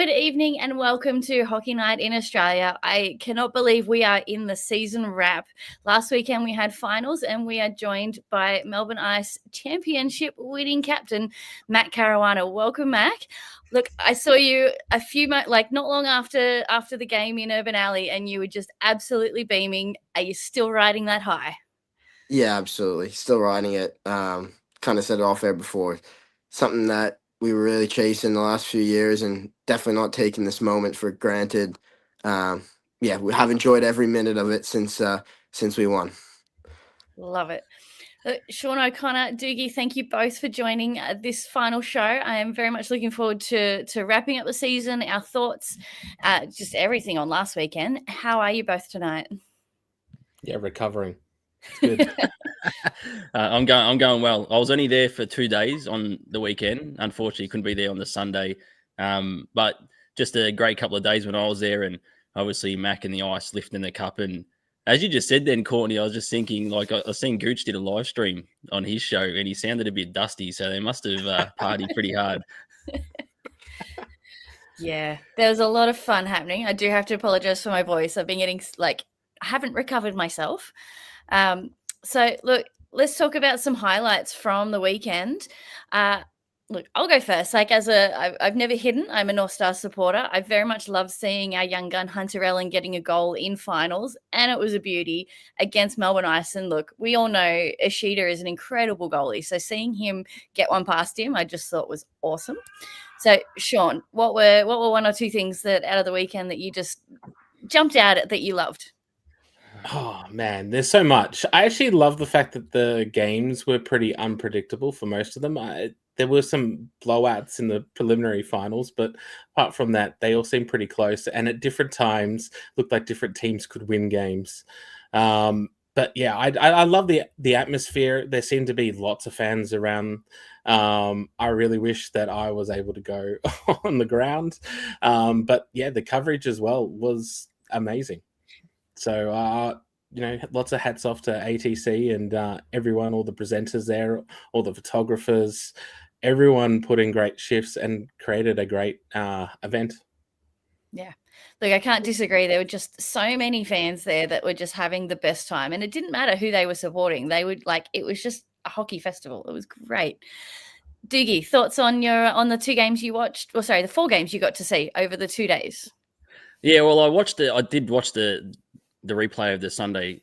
Good evening and welcome to Hockey Night in Australia. I cannot believe we are in the season wrap. Last weekend we had finals and we are joined by Melbourne Ice championship winning captain, Matt Caruana. Welcome, Mac. Look, I saw you not long after the game in Urban Alley and you were just absolutely beaming. Are you still riding that high? Yeah, absolutely. Still riding it. Kind of said it off air before. Something that we were really chasing the last few years, and definitely not taking this moment for granted. Yeah, we have enjoyed every minute of it since we won. Love it. Sean O'Connor, Doogie, thank you both for joining this final show. I am very much looking forward to wrapping up the season, our thoughts, just everything on last weekend. How are you both tonight? Yeah, recovering. It's good. I'm going well. I was only there for 2 days on the weekend. Unfortunately, couldn't be there on the Sunday. But just a great couple of days when I was there, and obviously Mac and the Ice lifting the cup. And as you just said then, Courtney, I was just thinking, like, I seen Gooch did a live stream on his show and he sounded a bit dusty, so they must have partied pretty hard. Yeah, there was a lot of fun happening. I do have to apologize for my voice. I've been getting, I haven't recovered myself. So, look, let's talk about some highlights from the weekend. Look, I'll go first. I've never hidden. I'm a North Star supporter. I very much love seeing our young gun Hunter Ellen getting a goal in finals, and it was a beauty against Melbourne Ice. And look, we all know Ishida is an incredible goalie, so seeing him get one past him, I just thought was awesome. So, Sean, what were one or two things that out of the weekend that you just jumped out at that you loved? Oh, man, there's so much. I actually love the fact that the games were pretty unpredictable for most of them. There were some blowouts in the preliminary finals, but apart from that, they all seemed pretty close. And at different times, looked like different teams could win games. But yeah, I love the atmosphere. There seemed to be lots of fans around. I really wish that I was able to go on the ground. But yeah, the coverage as well was amazing. So, lots of hats off to ATC and everyone, all the presenters there, all the photographers, everyone put in great shifts and created a great event. Yeah. Look, I can't disagree. There were just so many fans there that were just having the best time. And it didn't matter who they were supporting. It was just a hockey festival. It was great. Doogie, thoughts on the 2 games you watched? Or sorry, the 4 games you got to see over the 2 days? Yeah, well, I did watch the replay of the Sunday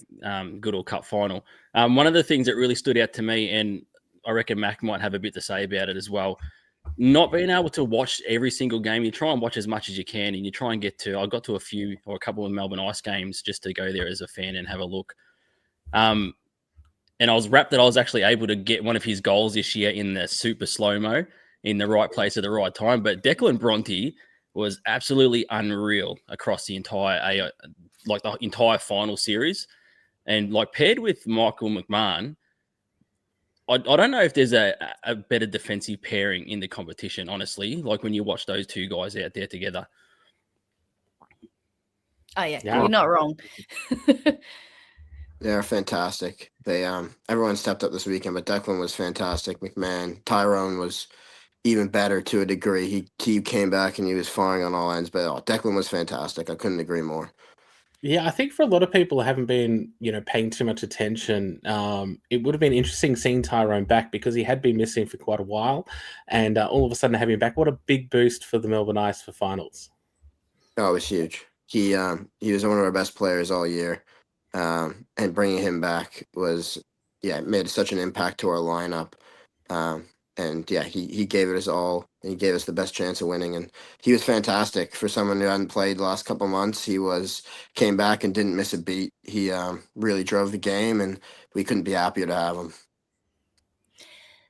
Goodall Cup final. One of the things that really stood out to me, and I reckon Mac might have a bit to say about it as well, not being able to watch every single game. You try and watch as much as you can, and you try and I got to a couple of Melbourne Ice games just to go there as a fan and have a look. And I was rapt that I was actually able to get one of his goals this year in the super slow-mo in the right place at the right time. But Declan Bronte was absolutely unreal across the entire final series. And paired with Michael McMahon, I don't know if there's a better defensive pairing in the competition, honestly, when you watch those two guys out there together. Oh, yeah. You're not wrong. They're fantastic. They everyone stepped up this weekend, but Declan was fantastic. McMahon, Tyrone was even better to a degree. He came back and he was firing on all ends, but Declan was fantastic. I couldn't agree more. Yeah, I think for a lot of people who haven't been, paying too much attention, it would have been interesting seeing Tyrone back because he had been missing for quite a while, and all of a sudden having him back, what a big boost for the Melbourne Ice for finals. Oh, it was huge. He was one of our best players all year, and bringing him back made such an impact to our lineup. And yeah, he gave it his all. And he gave us the best chance of winning, and he was fantastic for someone who hadn't played the last couple of months. Came back and didn't miss a beat. He really drove the game, and we couldn't be happier to have him.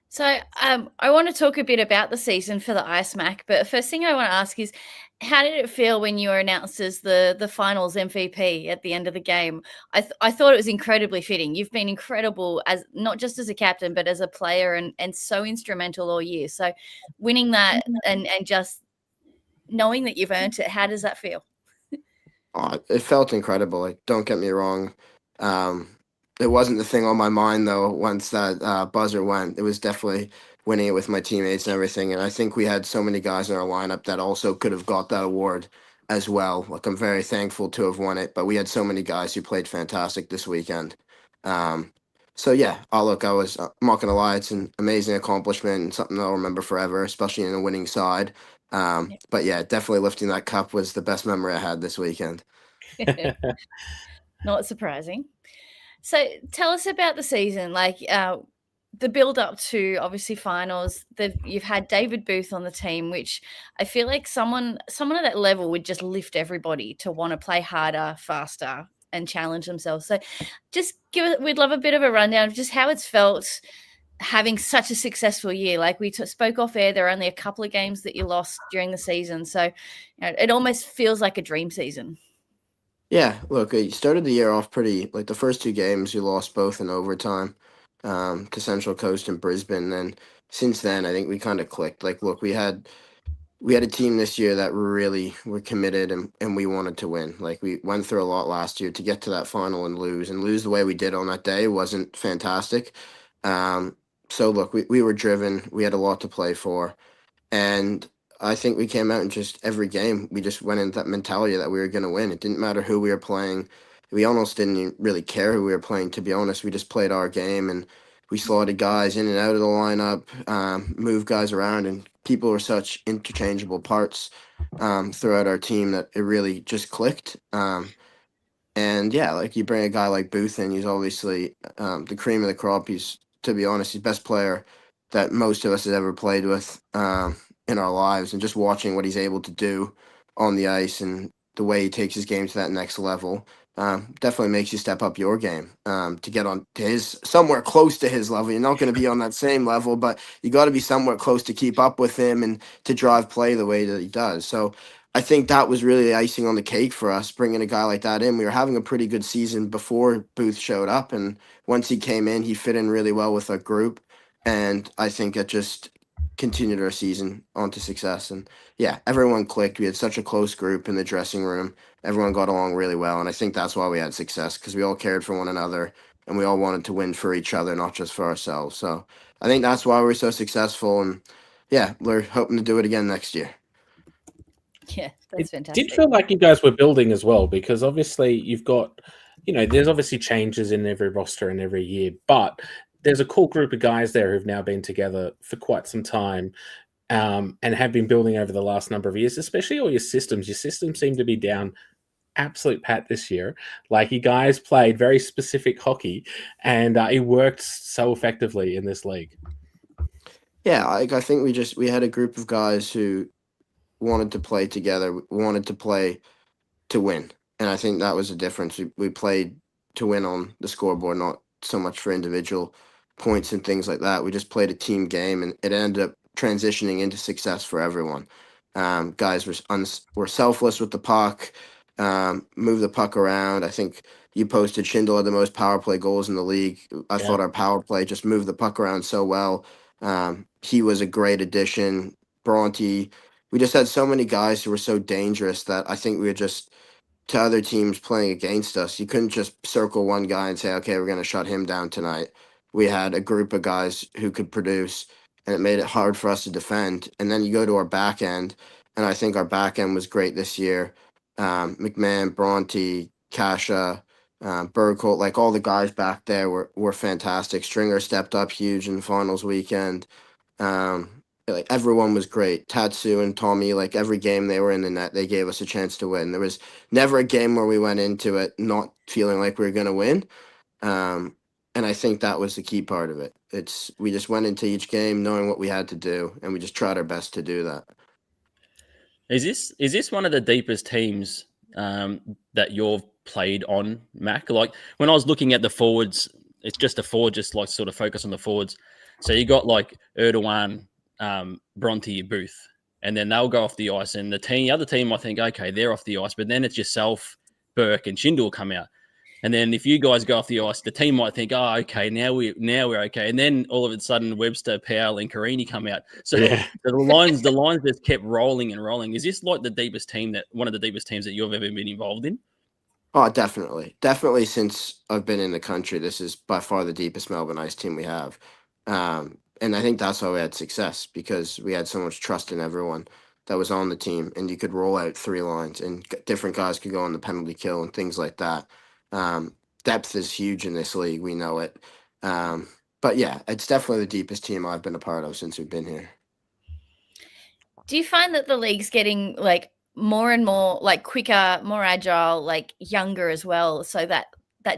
So I want to talk a bit about the season for the Ice Mac, but first thing I want to ask is, how did it feel when you were announced as the finals MVP at the end of the game? I thought it was incredibly fitting. You've been incredible as not just as a captain, but as a player and so instrumental all year. So winning that and just knowing that you've earned it, how does that feel? It felt incredible. Don't get me wrong. It wasn't the thing on my mind though. Once that buzzer went, it was definitely winning it with my teammates and everything. And I think we had so many guys in our lineup that also could have got that award as well. Like, I'm very thankful to have won it, but we had so many guys who played fantastic this weekend. So yeah, I'm not gonna lie, it's an amazing accomplishment and something I'll remember forever, especially in a winning side. But yeah, definitely lifting that cup was the best memory I had this weekend. Not surprising. So tell us about the season, like the build up to obviously finals. You've had David Booth on the team, which I feel like someone at that level would just lift everybody to want to play harder, faster, and challenge themselves. So just we'd love a bit of a rundown of just how it's felt having such a successful year. Like we spoke off air, there are only a couple of games that you lost during the season. So it almost feels like a dream season. Yeah, look, you started the year off pretty, like the first two games you lost both in overtime, to Central Coast and Brisbane. And since then, I think we kind of clicked. Like, look, we had a team this year that really were committed and we wanted to win. Like, we went through a lot last year to get to that final and lose the way we did on that day wasn't fantastic. So look, we were driven. We had a lot to play for. And I think we came out and just every game, we just went into that mentality that we were going to win. It didn't matter who we were playing. We almost didn't even really care who we were playing, to be honest. We just played our game and we slotted guys in and out of the lineup, moved guys around, and people were such interchangeable parts throughout our team that it really just clicked. And yeah, like you bring a guy like Booth in, he's obviously the cream of the crop. He's, to be honest, he's the best player that most of us has ever played with in our lives. And just watching what he's able to do on the ice and the way he takes his game to that next level definitely makes you step up your game to get on to his somewhere close to his level. You're not going to be on that same level, but you got to be somewhere close to keep up with him and to drive play the way that he does. So I think that was really the icing on the cake for us, bringing a guy like that in. We were having a pretty good season before Booth showed up, and once he came in, he fit in really well with our group, and I think it just continued our season onto success. And yeah, everyone clicked. We had such a close group in the dressing room. Everyone got along really well, and I think that's why we had success, because we all cared for one another, and we all wanted to win for each other, not just for ourselves. So I think that's why we're so successful, and yeah, we're hoping to do it again next year. Yeah, that's It fantastic. did feel like you guys were building as well, because obviously you've got, there's obviously changes in every roster and every year, but there's a cool group of guys there who've now been together for quite some time and have been building over the last number of years, especially all your systems. Your systems seem to be down absolute pat this year. Like, you guys played very specific hockey and it worked so effectively in this league. Yeah, I think we had a group of guys who wanted to play together, wanted to play to win. And I think that was the difference. We played to win on the scoreboard, not so much for individual points and things like that. We just played a team game, and it ended up transitioning into success for everyone. Guys were selfless with the puck, move the puck around. I think you posted Schindler had the most power play goals in the league. I thought our power play just moved the puck around so well. He was a great addition. Bronte, we just had so many guys who were so dangerous that I think we were just, to other teams playing against us, you couldn't just circle one guy and say, okay, we're going to shut him down tonight. We had a group of guys who could produce, and it made it hard for us to defend. And then you go to our back end, and I think our back end was great this year. McMahon, Bronte, Kasha, Burkholt, like all the guys back there were fantastic. Stringer stepped up huge in the finals weekend. Like, everyone was great. Tatsu and Tommy, like every game they were in the net, they gave us a chance to win. There was never a game where we went into it not feeling like we were going to win. And I think that was the key part of it. We just went into each game knowing what we had to do, and we just tried our best to do that. Is this one of the deepest teams that you've played on, Mac? Like, when I was looking at the forwards, it's just a forward, just like sort of focus on the forwards. So you got like Erdogan, Bronte, Booth, and then they'll go off the ice. And the other team, I think, okay, they're off the ice, but then it's yourself, Burke, and Schindel come out. And then if you guys go off the ice, the team might think, oh, okay, now we're okay. And then all of a sudden, Webster, Powell, and Carini come out. So the lines just kept rolling and rolling. Is this like one of the deepest teams that you've ever been involved in? Oh, definitely. Definitely since I've been in the country, this is by far the deepest Melbourne Ice team we have. And I think that's why we had success, because we had so much trust in everyone that was on the team, and you could roll out 3 lines, and different guys could go on the penalty kill and things like that. Depth is huge in this league. We know it. But yeah, it's definitely the deepest team I've been a part of since we've been here. Do you find that the league's getting like more and more like quicker, more agile, like younger as well, so that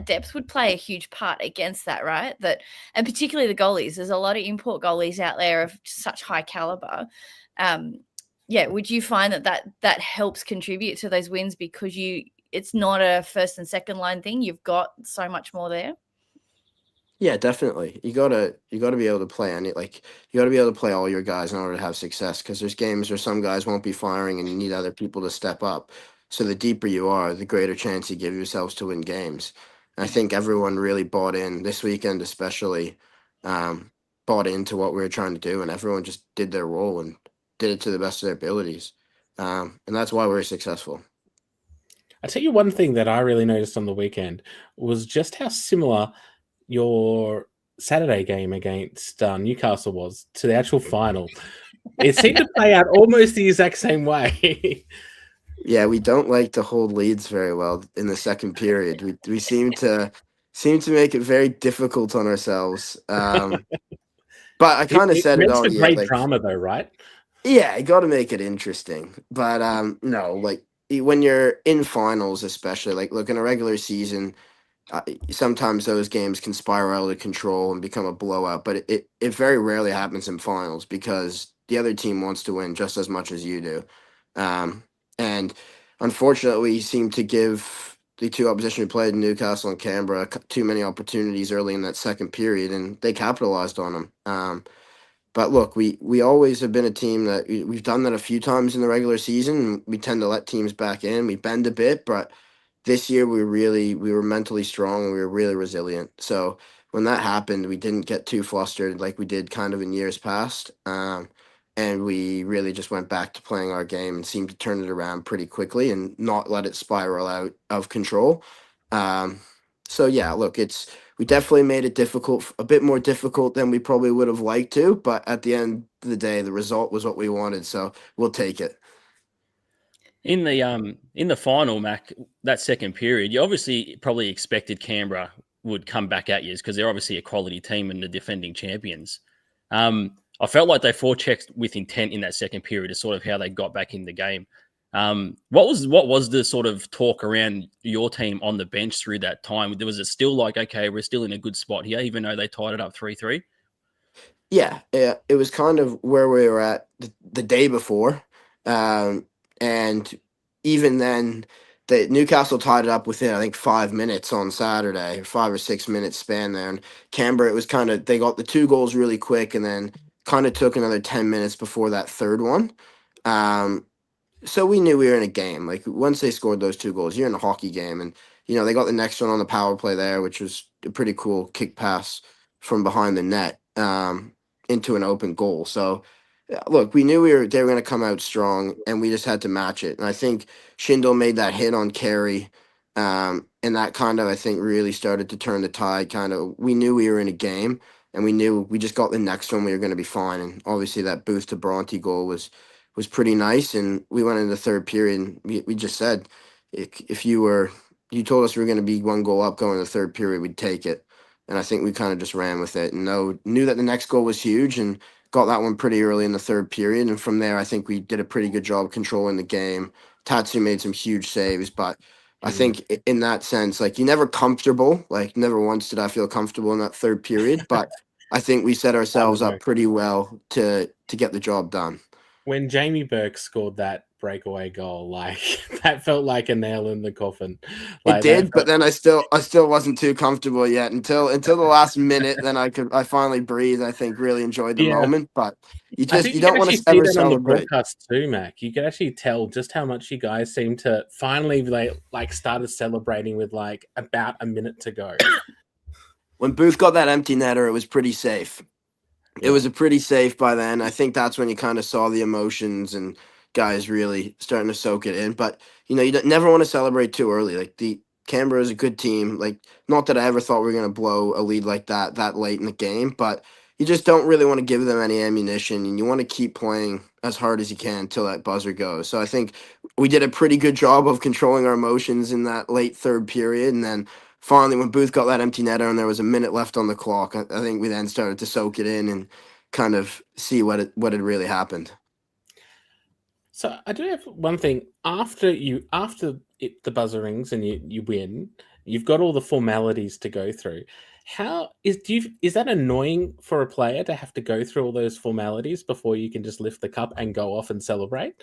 depth would play a huge part against that, right? That, and particularly the goalies. There's a lot of import goalies out there of such high caliber. Yeah, would you find that helps contribute to those wins because it's not a first and second line thing? You've got so much more there. Yeah, definitely. You gotta be able to play any, like, you gotta be able to play all your guys in order to have success. Because there's games where some guys won't be firing, and you need other people to step up. So the deeper you are, the greater chance you give yourselves to win games. And I think everyone really bought in this weekend, especially, bought into what we were trying to do, and everyone just did their role and did it to the best of their abilities. And that's why we were successful. I tell you one thing that I really noticed on the weekend was just how similar your Saturday game against Newcastle was to the actual final. It seemed to play out almost the exact same way. Yeah, we don't like to hold leads very well in the second period. We seem to make it very difficult on ourselves. But I kind of It said it makes all for year, great like, drama, though, right? yeah, you got to make it interesting. But no, like, when you're in finals, especially, like, look, in a regular season, sometimes those games can spiral out of control and become a blowout, but it very rarely happens in finals, because the other team wants to win just as much as you do. And unfortunately, we seem to give the two opposition who played, Newcastle and Canberra, too many opportunities early in that second period, and they capitalized on them. But look, we always have been a team that we've done that a few times in the regular season. And we tend to let teams back in. We bend a bit, but this year we were mentally strong, and we were really resilient. So when that happened, we didn't get too flustered like we did kind of in years past. And we really just went back to playing our game and seemed to turn it around pretty quickly and not let it spiral out of control. So yeah, look, we definitely made it difficult, a bit more difficult than we probably would have liked to, but at the end of the day, the result was what we wanted, so we'll take it. In the final, Mac, that second period, you obviously probably expected Canberra would come back at you because they're obviously a quality team and the defending champions. I felt like they forechecked with intent in that second period is sort of how they got back in the game. What was the sort of talk around your team on the bench through that time? Was it still like, okay, we're still in a good spot here, even though they tied it up 3-3? Yeah, it was kind of where we were at the day before. And even then, the Newcastle tied it up within, I think, 5 minutes on Saturday, 5 or 6 minutes span there. And Canberra, it was kind of, they got the 2 goals really quick, and then kind of took another 10 minutes before that third one. So we knew we were in a game. Like, once they scored those 2 goals, you're in a hockey game. And, they got the next one on the power play there, which was a pretty cool kick pass from behind the net, into an open goal. So, look, we knew they were going to come out strong, and we just had to match it. And I think Schindel made that hit on Carey, and that kind of, I think, really started to turn the tide. Kind of, we knew we were in a game, and we knew we just got the next one, we were going to be fine. And obviously, that boost to Bronte goal was pretty nice. And we went into the third period, and we just said, if you told us we were going to be 1 goal up going to the third period, we'd take it. And I think we kind of just ran with it, and knew that the next goal was huge, and got that one pretty early in the third period. And from there, I think we did a pretty good job controlling the game. Tatsu made some huge saves, but I think in that sense, like, you're never comfortable. Like, never once did I feel comfortable in that third period, but I think we set ourselves up pretty well to get the job done. When Jamie Burke scored that breakaway goal, like, that felt like a nail in the coffin. Like, it did, but then I still wasn't too comfortable yet until the last minute. Then I finally breathed. I think really enjoyed the moment, but you don't want to ever celebrate. On the broadcast too, Mac. You could actually tell just how much you guys seem to finally like started celebrating with like about a minute to go. When Booth got that empty netter, it was pretty safe. It was a pretty safe by then. I think that's when you kind of saw the emotions and guys really starting to soak it in. But, you never want to celebrate too early. Like, the Canberra is a good team. Like, not that I ever thought we were going to blow a lead like that late in the game, but you just don't really want to give them any ammunition, and you want to keep playing as hard as you can until that buzzer goes. So I think we did a pretty good job of controlling our emotions in that late third period, and then finally when Booth got that empty netter and there was a minute left on the clock, I think we then started to soak it in and kind of see what had really happened. So I do have one thing. After the buzzer rings and you win, you've got all the formalities to go through. Is that annoying for a player to have to go through all those formalities before you can just lift the cup and go off and celebrate?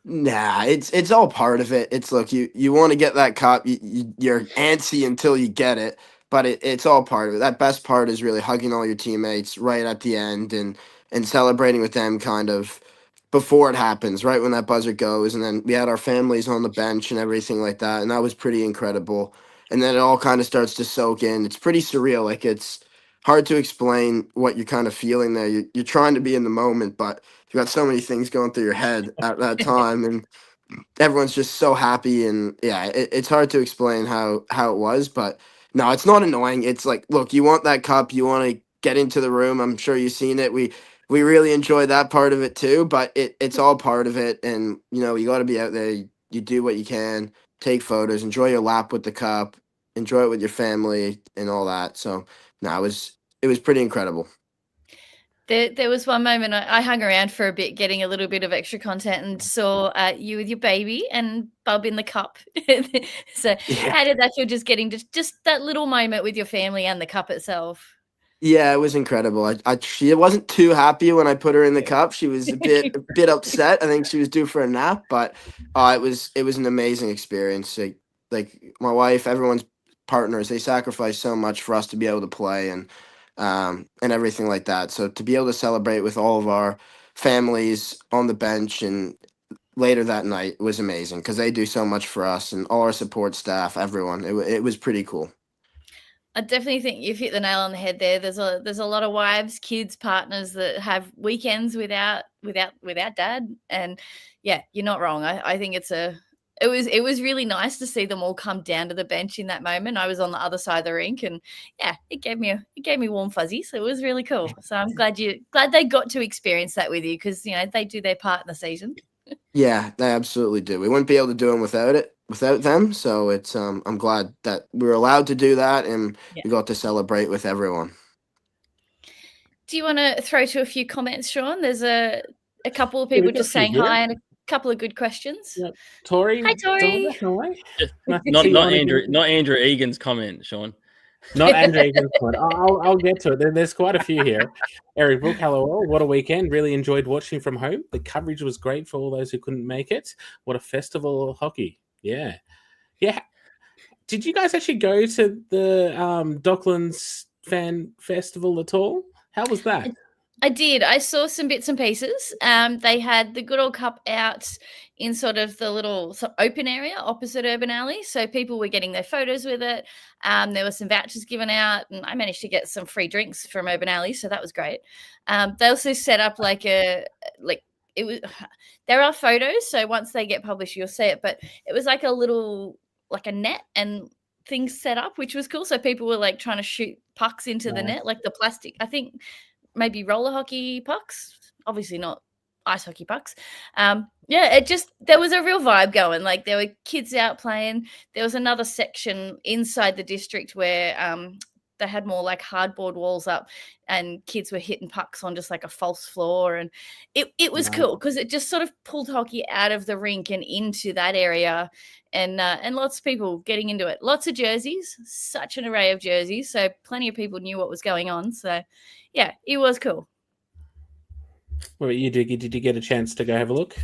Nah, it's all part of it. It's look, you want to get that cup, you're antsy until you get it, but it's all part of it. That best part is really hugging all your teammates right at the end and celebrating with them kind of before it happens, right when that buzzer goes, and then we had our families on the bench and everything like that, and that was pretty incredible. And then it all kind of starts to soak in. It's pretty surreal. Like it's hard to explain what you're kind of feeling there. You're trying to be in the moment, but you got so many things going through your head at that time, and everyone's just so happy. And yeah, it's hard to explain how it was, but no, it's not annoying. It's like, look, you want that cup, you want to get into the room. I'm sure you've seen it. We really enjoy that part of it too, but it's all part of it. And you got to be out there. You do what you can, take photos, enjoy your lap with the cup, enjoy it with your family, and all that. So no, it was pretty incredible. There was one moment I hung around for a bit, getting a little bit of extra content, and saw you with your baby and Bub in the cup. So, Yeah. how did that feel? Just getting just that little moment with your family and the cup itself. Yeah, it was incredible. She wasn't too happy when I put her in the cup. She was a bit upset. I think she was due for a nap, but it was an amazing experience. Like my wife, everyone's partners, they sacrifice so much for us to be able to play and everything like that. So to be able to celebrate with all of our families on the bench and later that night was amazing because they do so much for us and all our support staff, everyone. It was pretty cool. I definitely think you've hit the nail on the head there. There's a lot of wives, kids, partners that have weekends without dad, and yeah, you're not wrong. I think it was really nice to see them all come down to the bench in that moment. I was on the other side of the rink, and yeah, it gave me warm fuzzies. So it was really cool. So I'm glad they got to experience that with you because they do their part in the season. Yeah, they absolutely do. We wouldn't be able to do them without them. So it's I'm glad that we were allowed to do that and we got to celebrate with everyone. Do you want to throw to a few comments, Sean? There's a couple of people just saying hi and a couple of good questions. Yep. Tori, hi Tori. Not Andrew Egan's comment, Sean. Not Andrew Egan's comment. I'll get to it. There's quite a few here. Eric Brook, hello all. What a weekend. Really enjoyed watching from home. The coverage was great for all those who couldn't make it. What a festival of hockey. Yeah. Yeah. Did you guys actually go to the Docklands Fan Festival at all? How was that? I did. I saw some bits and pieces. They had the good old cup out in sort of the little open area opposite Urban Alley. So people were getting their photos with it. There were some vouchers given out, and I managed to get some free drinks from Urban Alley. So that was great. They also set up there are photos. So once they get published, you'll see it. But it was like a net and things set up, which was cool. So people were trying to shoot pucks into the net, like the plastic. I think maybe roller hockey pucks, obviously not ice hockey pucks. There was a real vibe going. Like there were kids out playing. There was another section inside the district where they had more hardboard walls up and kids were hitting pucks on just a false floor. And it was cool because it just sort of pulled hockey out of the rink and into that area. And lots of people getting into it. Lots of jerseys, such an array of jerseys. So plenty of people knew what was going on. So, yeah, it was cool. What about you, Diggy? Did you get a chance to go have a look?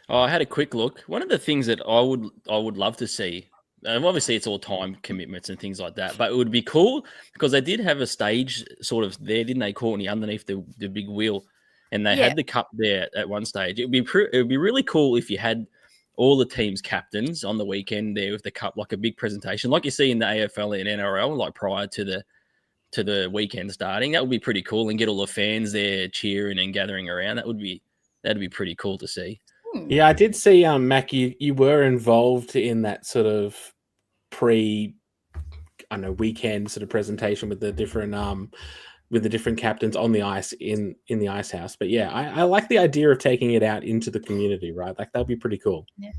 Oh, I had a quick look. One of the things that I would love to see, obviously it's all time commitments and things like that, but it would be cool because they did have a stage sort of there, didn't they, Courtney, underneath the big wheel, and they had the cup there at one stage. It would be really cool if you had all the team's captains on the weekend there with the cup, like a big presentation, like you see in the AFL and NRL, like prior to the weekend starting. That would be pretty cool, and get all the fans there cheering and gathering around. That'd be pretty cool to see. Yeah, I did see, Mac, you were involved in that sort of weekend sort of presentation with the different with the different captains on the ice in the ice house. But yeah, I like the idea of taking it out into the community, right? Like that'd be pretty cool. Yeah.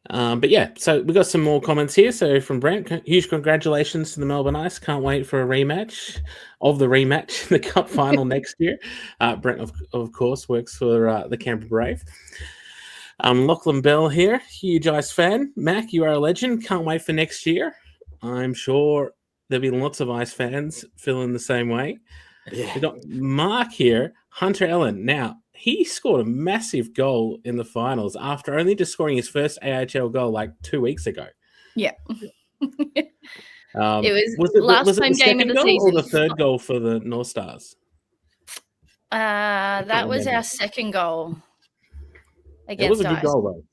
But yeah, so we got some more comments here. So from Brent, huge congratulations to the Melbourne Ice. Can't wait for a rematch in the Cup final next year. Brent, of course, works for the Canberra Brave. Lachlan Bell here, huge Ice fan. Mac, you are a legend. Can't wait for next year. I'm sure there'll be lots of Ice fans feeling the same way. Yeah. We got Mark here, Hunter Ellen. Now, he scored a massive goal in the finals after only just scoring his first AIHL goal like 2 weeks ago. Yeah. It was last it home the game of second the goal season. or the third goal for the North Stars? That was remember. our second goal It was against a good Ice. goal, though.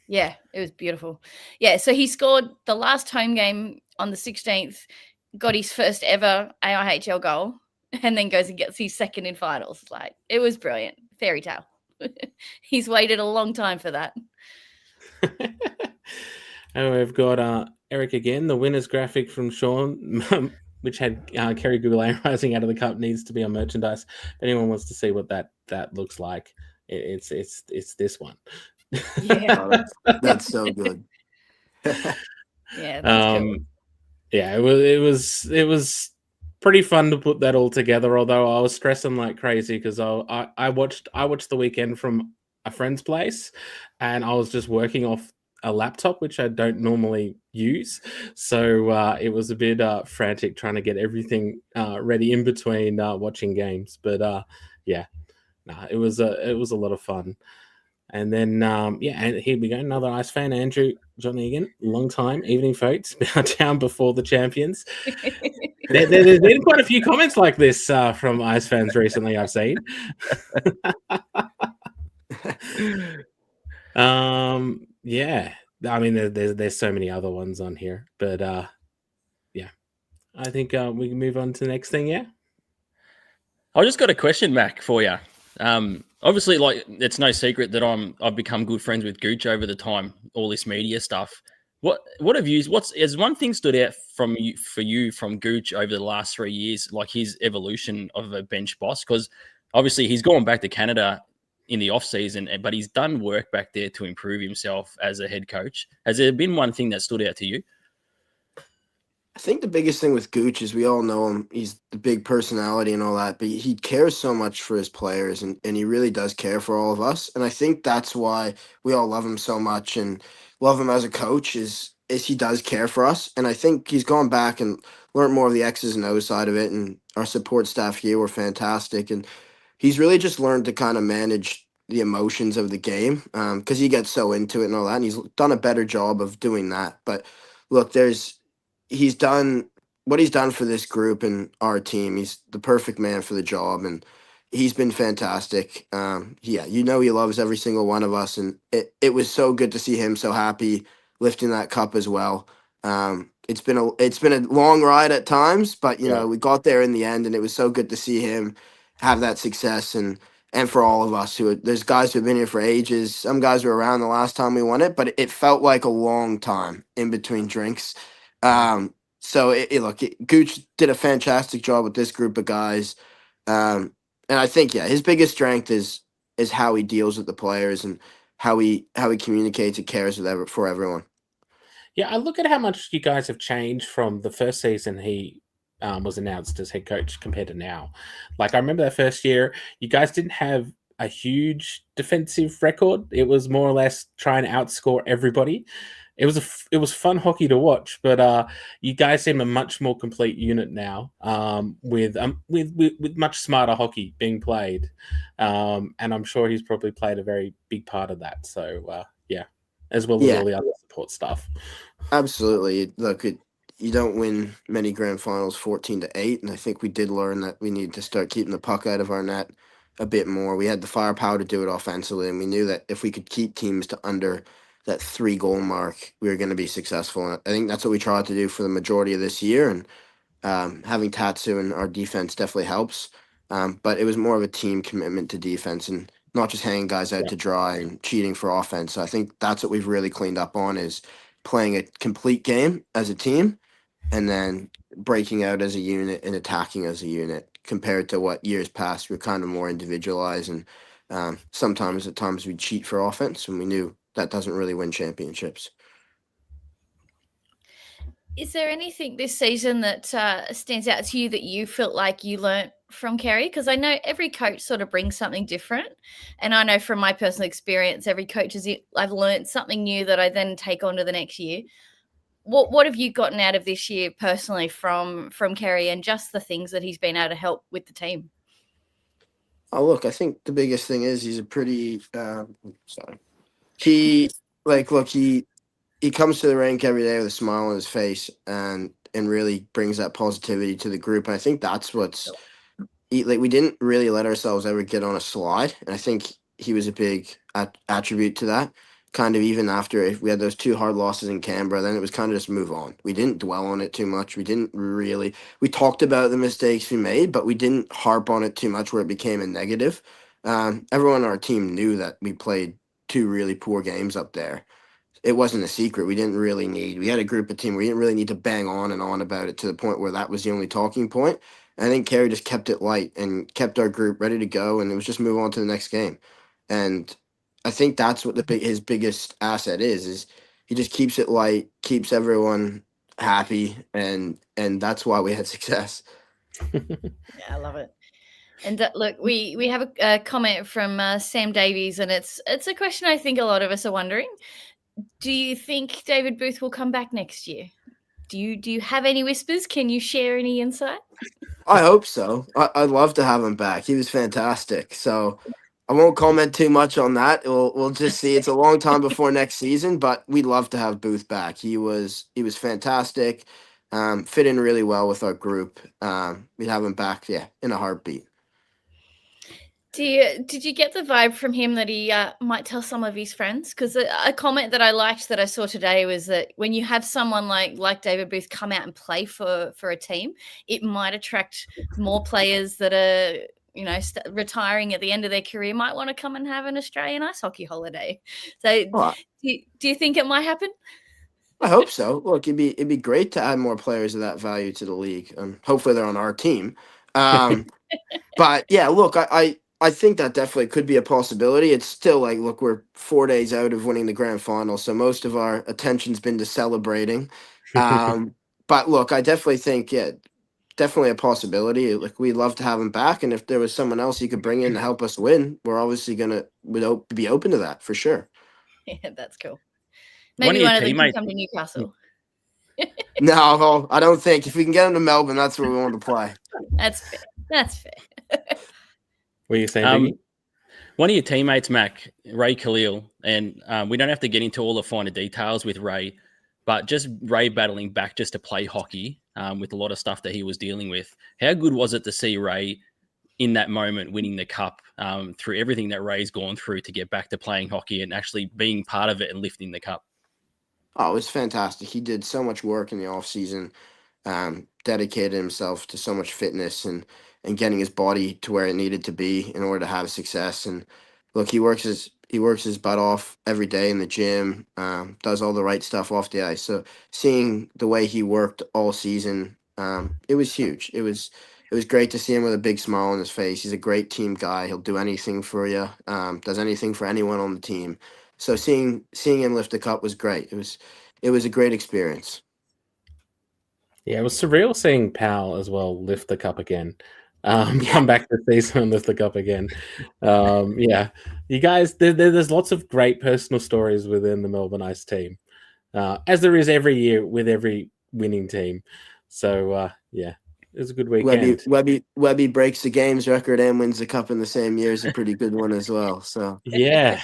Yeah, it was beautiful. Yeah, so he scored the last home game on the 16th, got his first ever AIHL goal, and then goes and gets his second in finals. Like, it was brilliant. Fairy tale. He's waited a long time for that. And we've got Eric again, the winner's graphic from Sean, which had Kerry Goulet rising out of the cup, needs to be on merchandise. If anyone wants to see what that looks like, it's this one. Yeah. Oh, that's so good. Yeah, that's cool. Yeah, it was pretty fun to put that all together. Although I was stressing like crazy because I watched the weekend from a friend's place, and I was just working off a laptop which I don't normally use, so it was a bit frantic trying to get everything ready in between watching games. But it was a lot of fun. And then, and here we go. Another Ice fan, Andrew John Egan, long time evening folks, down before the champions. There's been quite a few comments like this from Ice fans recently, I've seen. Yeah, I mean, there's so many other ones on here, but I think we can move on to the next thing. Yeah, I just got a question, Mac, for you. Obviously, like, it's no secret that I've become good friends with Gooch over the time, all this media stuff. What have you? Has one thing stood out for you from Gooch over the last 3 years, like his evolution of a bench boss? Because obviously he's gone back to Canada in the off season, but he's done work back there to improve himself as a head coach. Has there been one thing that stood out to you? I think the biggest thing with Gooch is we all know him. He's the big personality and all that, but he cares so much for his players, and he really does care for all of us. And I think that's why we all love him so much and love him as a coach is he does care for us. And I think he's gone back and learned more of the X's and O's side of it, and our support staff here were fantastic. And he's really just learned to kind of manage the emotions of the game because he gets so into it and all that, and he's done a better job of doing that. But look, he's done what he's done for this group and our team. He's the perfect man for the job, and he's been fantastic. He loves every single one of us, and it was so good to see him so happy lifting that cup as well. It's been a long ride at times, but we got there in the end, and it was so good to see him have that success, and for all of us there's guys who have been here for ages. Some guys were around the last time we won it, but it felt like a long time in between drinks. Gooch did a fantastic job with this group of guys. And I think, his biggest strength is how he deals with the players and how he communicates and cares for everyone. Yeah, I look at how much you guys have changed from the first season he was announced as head coach compared to now. Like, I remember that first year, you guys didn't have a huge defensive record. It was more or less trying to outscore everybody. It was fun hockey to watch, but you guys seem a much more complete unit now, with much smarter hockey being played, and I'm sure he's probably played a very big part of that. So as well as all the other support stuff. Absolutely. Look, you don't win many grand finals 14-8, and I think we did learn that we need to start keeping the puck out of our net a bit more. We had the firepower to do it offensively, and we knew that if we could keep teams to under that 3-goal mark, we were going to be successful. And I think that's what we tried to do for the majority of this year, and having Tatsu in our defense definitely helps. But it was more of a team commitment to defense and not just hanging guys out to dry and cheating for offense. So I think that's what we've really cleaned up on, is playing a complete game as a team and then breaking out as a unit and attacking as a unit compared to what years past we're kind of more individualized and sometimes at times we cheat for offense and we knew that doesn't really win championships. Is there anything this season that stands out to you that you felt like you learnt from Kerry? Because I know every coach sort of brings something different. And I know from my personal experience, every coach I've learnt something new that I then take on to the next year. What have you gotten out of this year personally from Kerry and just the things that he's been able to help with the team? Oh, look, I think the biggest thing is he's a pretty sorry. He look, he comes to the rink every day with a smile on his face and really brings that positivity to the group. And I think that's what's we didn't really let ourselves ever get on a slide. And I think he was a big attribute to that. Kind of even after if we had those 2 hard losses in Canberra, then it was kind of just move on. We didn't dwell on it too much. We talked about the mistakes we made, but we didn't harp on it too much where it became a negative. Everyone on our team knew that we played 2 really poor games up there. It wasn't a secret. We had a group of team. We didn't really need to bang on and on about it to the point where that was the only talking point. And I think Kerry just kept it light and kept our group ready to go. And it was just move on to the next game. And I think that's what his biggest asset is he just keeps it light, keeps everyone happy. And that's why we had success. Yeah, I love it. And look, we have a comment from Sam Davies, and it's a question I think a lot of us are wondering. Do you think David Booth will come back next year? Do you have any whispers? Can you share any insight? I hope so. I'd love to have him back. He was fantastic. So I won't comment too much on that. We'll just see. It's a long time before next season, but we'd love to have Booth back. He was fantastic. Fit in really well with our group. We'd have him back, in a heartbeat. Did you get the vibe from him that he might tell some of his friends? Because a comment that I liked that I saw today was that when you have someone like David Booth come out and play for a team, it might attract more players that are retiring at the end of their career might want to come and have an Australian ice hockey holiday. So Well, do you think it might happen? I hope so. Look, it'd be great to add more players of that value to the league. Hopefully they're on our team. But yeah, look, I think that definitely could be a possibility. It's still look, we're 4 days out of winning the grand final, so most of our attention's been to celebrating. But look, I definitely think, definitely a possibility. Like, we'd love to have him back, and if there was someone else he could bring in to help us win, we're obviously would be open to that for sure. Yeah, that's cool. One of Maybe your one of them can teammates- come to Newcastle. No, I don't think. If we can get him to Melbourne, that's where we want to play. That's fair. That's fair. What are you saying, Biggie? One of your teammates, Mac, Ray Khalil, and we don't have to get into all the finer details with Ray, but just Ray battling back just to play hockey with a lot of stuff that he was dealing with. How good was it to see Ray in that moment winning the cup through everything that Ray's gone through to get back to playing hockey and actually being part of it and lifting the cup? Oh, it was fantastic. He did so much work in the off season, dedicated himself to so much fitness and getting his body to where it needed to be in order to have success. And look, he works his butt off every day in the gym, does all the right stuff off the ice. So seeing the way he worked all season, it was huge. It was great to see him with a big smile on his face. He's a great team guy. He'll do anything for you. Does anything for anyone on the team. So seeing him lift the cup was great. It was a great experience. Yeah, it was surreal seeing Powell as well lift the cup again. Come back this season and lift the cup again. Yeah, you guys, there's lots of great personal stories within the Melbourne Ice team, as there is every year with every winning team. So yeah, it was a good weekend. Webby breaks the games record and wins the cup in the same year is a pretty good one as well. So yeah.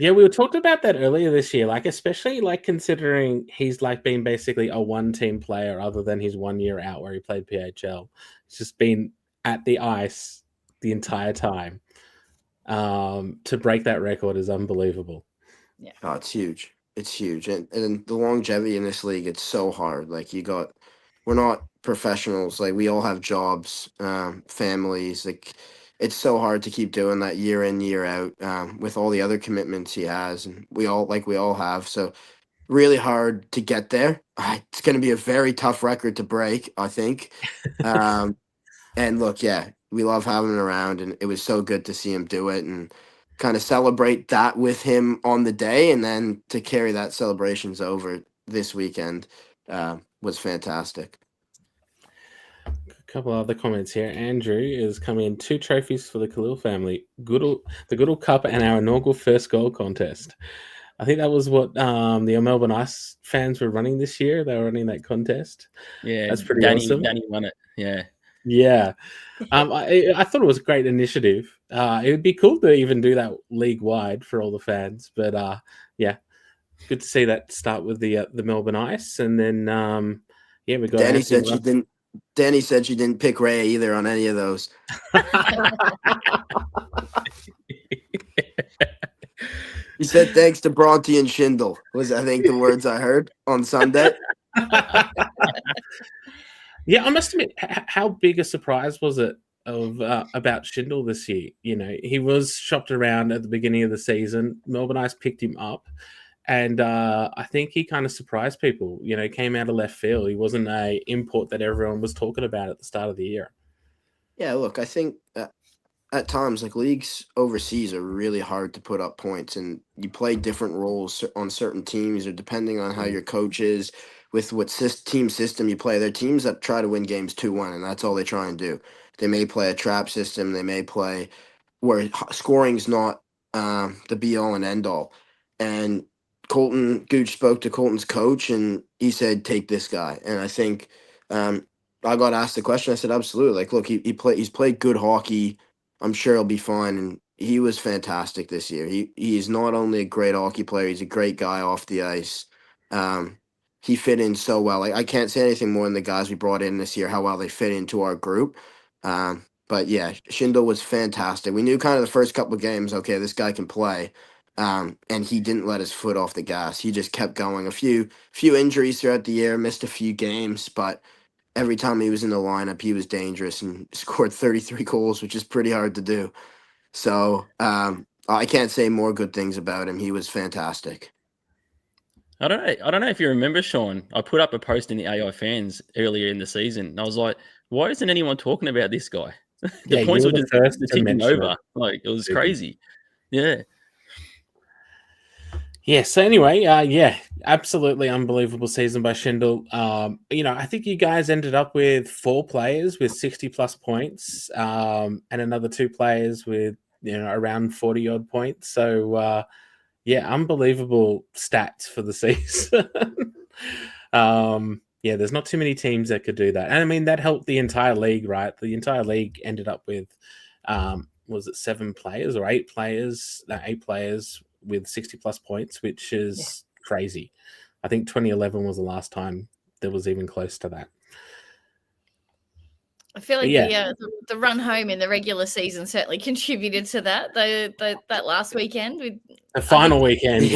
Yeah, we were talking about that earlier this year, especially considering he's been basically a one-team player other than his 1 year out where he played PHL. He's just been at the ice the entire time. To break that record is unbelievable. Yeah. Oh, it's huge. It's huge. And the longevity in this league, it's so hard. We're not professionals. We all have jobs, families. It's so hard to keep doing that year in, year out, with all the other commitments he has, and we all have. So really hard to get there. It's going to be a very tough record to break, I think. And look, yeah, we love having him around, and it was so good to see him do it and kind of celebrate that with him on the day, and then to carry that celebrations over this weekend was fantastic. A couple other comments here. Andrew is coming in 2 trophies for the Khalil family: the Goodall Cup and our inaugural first goal contest. I think that was what the Melbourne Ice fans were running this year. They were running that contest. Yeah, that's pretty awesome. Danny won it. Yeah. I thought it was a great initiative. It would be cool to even do that league wide for all the fans. But yeah, good to see that start with the Melbourne Ice, and then yeah, we got. Danny said she didn't. Danny said she didn't pick Ray either on any of those. He said thanks to Bronte and Schindel was, I think, the words I heard on Sunday. Yeah, I must admit, how big a surprise was it about Schindel this year? You know, he was shopped around at the beginning of the season. Melbourne Ice picked him up, and I think he kind of surprised people. You know, came out of left field. He wasn't a import that everyone was talking about at the start of the year. Yeah, look, I think at times, like, leagues overseas are really hard to put up points, and you play different roles on certain teams, or depending on how your coach is, with what team system you play. There are teams that try to win games 2-1, and that's all they try and do. They may play a trap system. They may play where scoring's not the be-all and end-all. And Gooch spoke to Colton's coach, and he said, take this guy. And I think I got asked the question. I said, absolutely. Like, look, he's played good hockey. I'm sure he'll be fine. And he was fantastic this year. He is not only a great hockey player, he's a great guy off the ice. He fit in so well. I can't say anything more than the guys we brought in this year, how well they fit into our group. But yeah, Schindel was fantastic. We knew kind of the first couple of games, okay, this guy can play. And he didn't let his foot off the gas. He just kept going. A few injuries throughout the year, missed a few games, but every time he was in the lineup, he was dangerous and scored 33 goals, which is pretty hard to do. So I can't say more good things about him. He was fantastic. I don't know if you remember, Sean. I put up a post in the AI fans earlier in the season, and I was like, "Why isn't anyone talking about this guy?" The points were just ticking over. Like, it was crazy. Yeah. Yeah. So anyway, yeah, absolutely unbelievable season by Schindel. You know, I think you guys ended up with 4 players with 60+ points, and another 2 players with, you know, around 40 odd points. So yeah, unbelievable stats for the season. Yeah, there's not too many teams that could do that. And I mean, that helped the entire league, right? The entire league ended up with, was it 7 players or 8 players? 8 players with 60+ points, which is crazy. I think 2011 was the last time there was even close to that. I feel like the run home in the regular season certainly contributed to that. That last weekend, with the final weekend,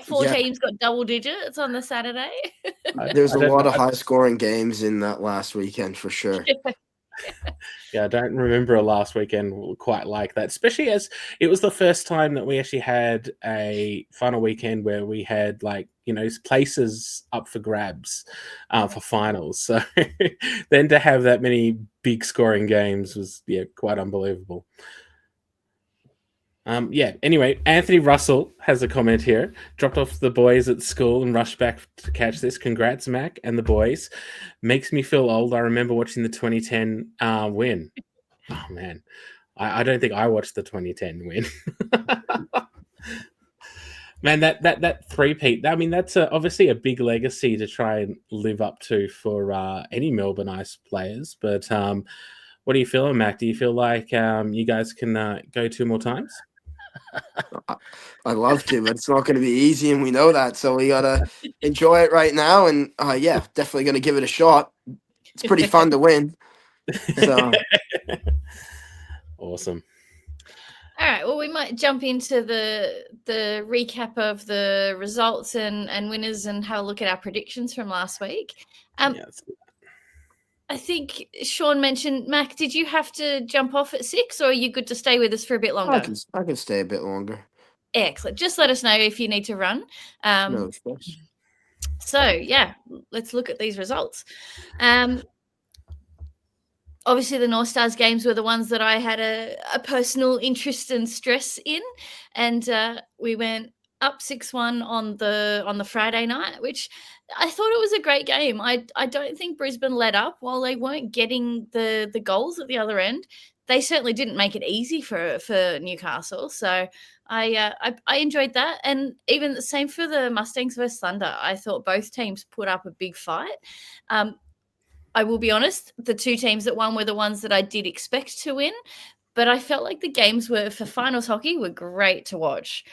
four teams got double digits on the Saturday. There's a lot of high-scoring games in that last weekend for sure. Yeah, I don't remember a last weekend quite like that, especially as it was the first time that we actually had a final weekend where we had, like, you know, places up for grabs for finals. So then to have that many big scoring games was, quite unbelievable. Anyway, Anthony Russell has a comment here. Dropped off the boys at school and rushed back to catch this. Congrats, Mac and the boys. Makes me feel old. I remember watching the 2010 win. Oh, man. I don't think I watched the 2010 win. Man, that three-peat, I mean, that's obviously a big legacy to try and live up to for any Melbourne Ice players. But what are you feeling, Mac? Do you feel like you guys can go 2 more times? I'd love to, but it's not going to be easy, and we know that. So we got to enjoy it right now, and definitely going to give it a shot. It's pretty fun to win. So. Awesome. All right, well, we might jump into the recap of the results and winners and have a look at our predictions from last week. I think Sean mentioned, Mac, did you have to jump off at 6, or are you good to stay with us for a bit longer? I can stay a bit longer. Excellent. Just let us know if you need to run. No stress. So yeah, let's look at these results. Obviously, the North Stars games were the ones that I had a personal interest and stress in, and we went up 6-1 on the Friday night, which I thought it was a great game. I don't think Brisbane let up while they weren't getting the goals at the other end. They certainly didn't make it easy for Newcastle. So I enjoyed that, and even the same for the Mustangs versus Thunder. I thought both teams put up a big fight. I will be honest, the two teams that won were the ones that I did expect to win, but I felt like the games were for finals hockey were great to watch.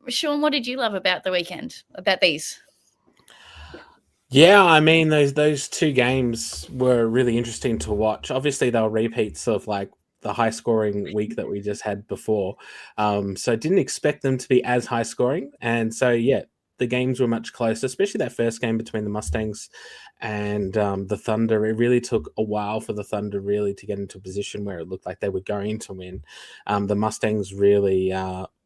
Sean, what did you love about the weekend, about these? Yeah, I mean those two games were really interesting to watch. Obviously, they were repeats of like the high scoring week that we just had before. So didn't expect them to be as high scoring. And so yeah, the games were much closer, especially that first game between the Mustangs and the Thunder. It really took a while for the Thunder really to get into a position where it looked like they were going to win. The Mustangs really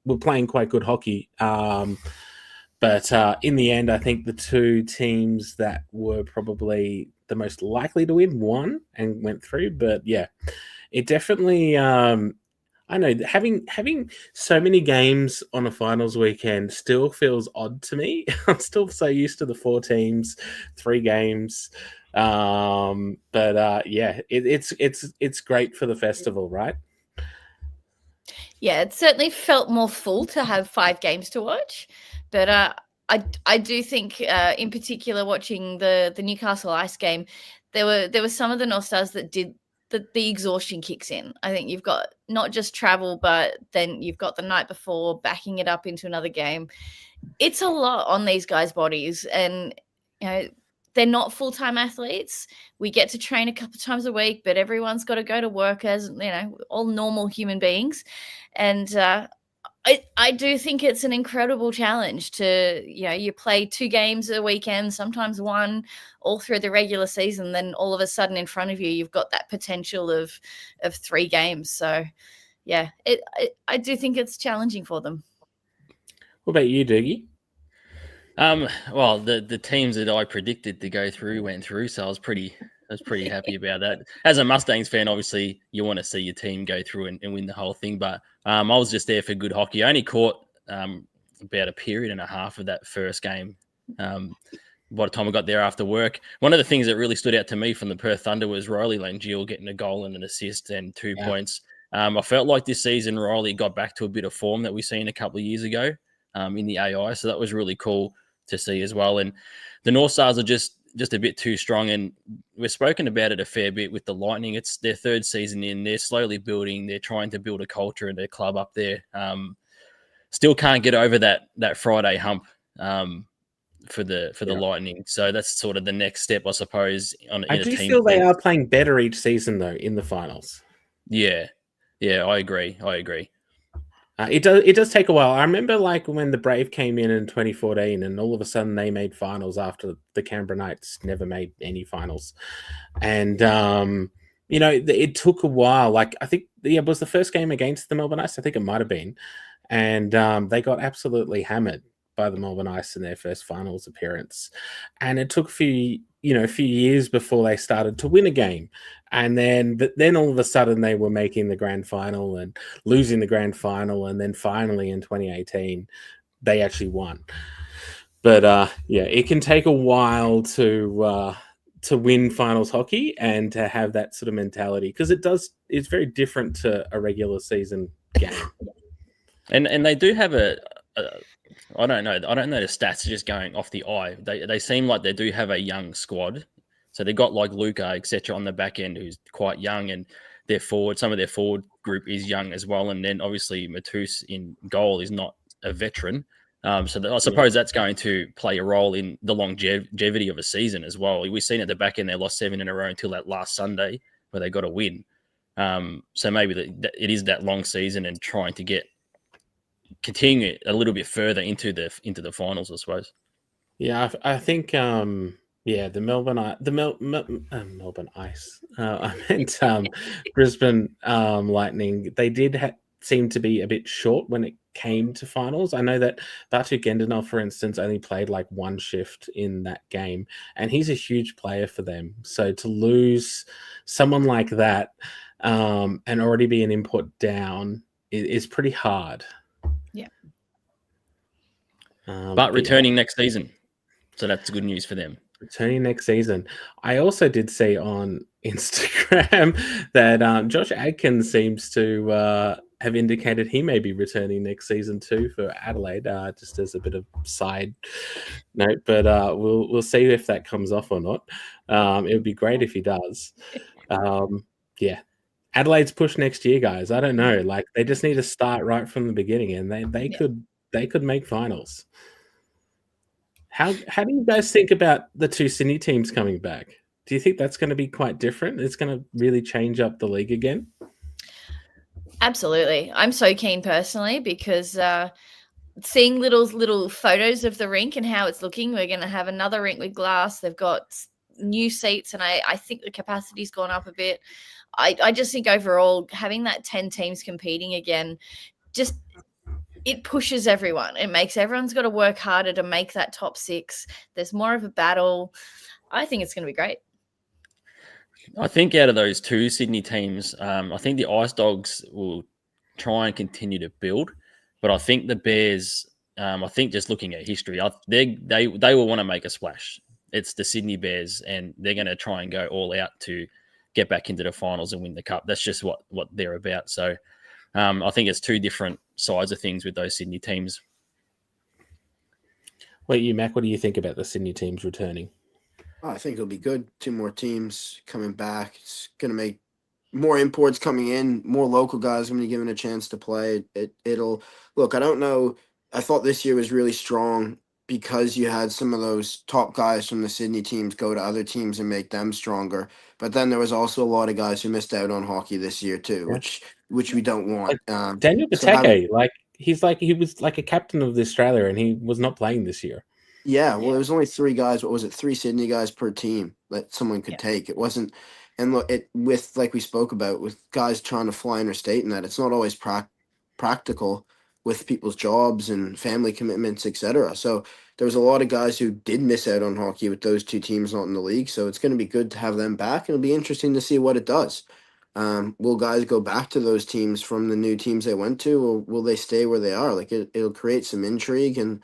were playing quite good hockey. But in the end, I think the two teams that were probably the most likely to win won and went through. But yeah, it definitely, I know having so many games on a finals weekend still feels odd to me. I'm still so used to the 4 teams, 3 games. But yeah, it's great for the festival, right? Yeah, it certainly felt more full to have 5 games to watch, but I do think, in particular, watching the Newcastle Ice game, there were some of the North Stars that did the exhaustion kicks in. I think you've got not just travel, but then you've got the night before backing it up into another game. It's a lot on these guys' bodies, and you know they're not full-time athletes. We get to train a couple of times a week, but everyone's got to go to work as all normal human beings. And I do think it's an incredible challenge to, you play 2 games a weekend, sometimes 1, all through the regular season. Then all of a sudden in front of you, you've got that potential of 3 games. So yeah, I do think it's challenging for them. What about you, Doogie? Well, the teams that I predicted to go through went through, so I was pretty happy about that. As a Mustangs fan, obviously you want to see your team go through and win the whole thing, but I was just there for good hockey. I only caught about a period and a half of that first game. By the time I got there after work, one of the things that really stood out to me from the Perth Thunder was Riley Langille getting a goal and an assist and 2 points. I felt like this season Riley got back to a bit of form that we seen a couple of years ago in the AI, so that was really cool to see as well. And the North Stars are just a bit too strong, and we've spoken about it a fair bit with the Lightning. It's their 3rd season in. They're slowly building. They're trying to build a culture in their club up there. Still can't get over that Friday hump for the Lightning. So that's sort of the next step, I suppose. I do feel they are playing better each season though in the finals. Yeah, I agree. It does take a while. I remember like when the Brave came in 2014 and all of a sudden they made finals after the Canberra Knights never made any finals. And, it took a while. Like I think it was the first game against the Melbourne Ice. I think it might have been. And they got absolutely hammered by the Melbourne Ice in their first finals appearance. And it took a few years before they started to win a game. And then all of a sudden they were making the grand final and losing the grand final. And then finally in 2018, they actually won. But it can take a while to win finals hockey and to have that sort of mentality, because it's very different to a regular season game. And they do have I don't know the stats are just going off the eye. They seem like they do have a young squad. So they got like Luca, etc. on the back end, who's quite young, and some of their forward group is young as well. And then obviously Matus in goal is not a veteran. I suppose that's going to play a role in the longevity of a season as well. We've seen at the back end, they lost 7 in a row until that last Sunday where they got a win. So maybe it is that long season and trying to continue it a little bit further into the finals, I suppose. Yeah, I think the Melbourne Ice. I meant Brisbane Lightning. They did seemed to be a bit short when it came to finals. I know that Batu Gendanov, for instance, only played like one shift in that game, and he's a huge player for them. So to lose someone like that and already be an input down is pretty hard. Yeah. But returning next season. So that's good news for them. Returning next season. I also did see on Instagram that Josh Adkins seems to have indicated he may be returning next season too for Adelaide, just as a bit of side note. But we'll see if that comes off or not. It would be great if he does. Yeah. Adelaide's push next year, guys. I don't know. Like, they just need to start right from the beginning, and they could make finals. How do you guys think about the two Sydney teams coming back? Do you think that's going to be quite different? It's going to really change up the league again? Absolutely. I'm so keen personally because seeing little photos of the rink and how it's looking, we're going to have another rink with glass. They've got new seats, and I think the capacity's gone up a bit. I just think overall having that 10 teams competing again, just it pushes everyone. It makes everyone's got to work harder to make that top 6. There's more of a battle. I think it's going to be great. I think out of those two Sydney teams, I think the Ice Dogs will try and continue to build, but I think the Bears, I think just looking at history, they will want to make a splash. It's the Sydney Bears, and they're going to try and go all out to get back into the finals and win the cup. That's just what they're about. So I think it's two different sides of things with those Sydney teams. Wait, you, Mac, what do you think about the Sydney teams returning? I think it'll be good. 2 more teams coming back. It's going to make more imports coming in, more local guys going to be given a chance to play. It'll look, I don't know. I thought this year was really strong because you had some of those top guys from the Sydney teams go to other teams and make them stronger. But then there was also a lot of guys who missed out on hockey this year too, which we don't want. Daniel Pateke, he was like a captain of Australia, and he was not playing this year. Yeah, well, it was only 3 guys. What was it? 3 Sydney guys per team that someone could take. It wasn't, and look, with like we spoke about, with guys trying to fly interstate and that, it's not always practical with people's jobs and family commitments, etc. So there was a lot of guys who did miss out on hockey with those 2 teams not in the league. So it's going to be good to have them back. It'll be interesting to see what it does. Will guys go back to those teams from the new teams they went to, or will they stay where they are? Like it'll create some intrigue, and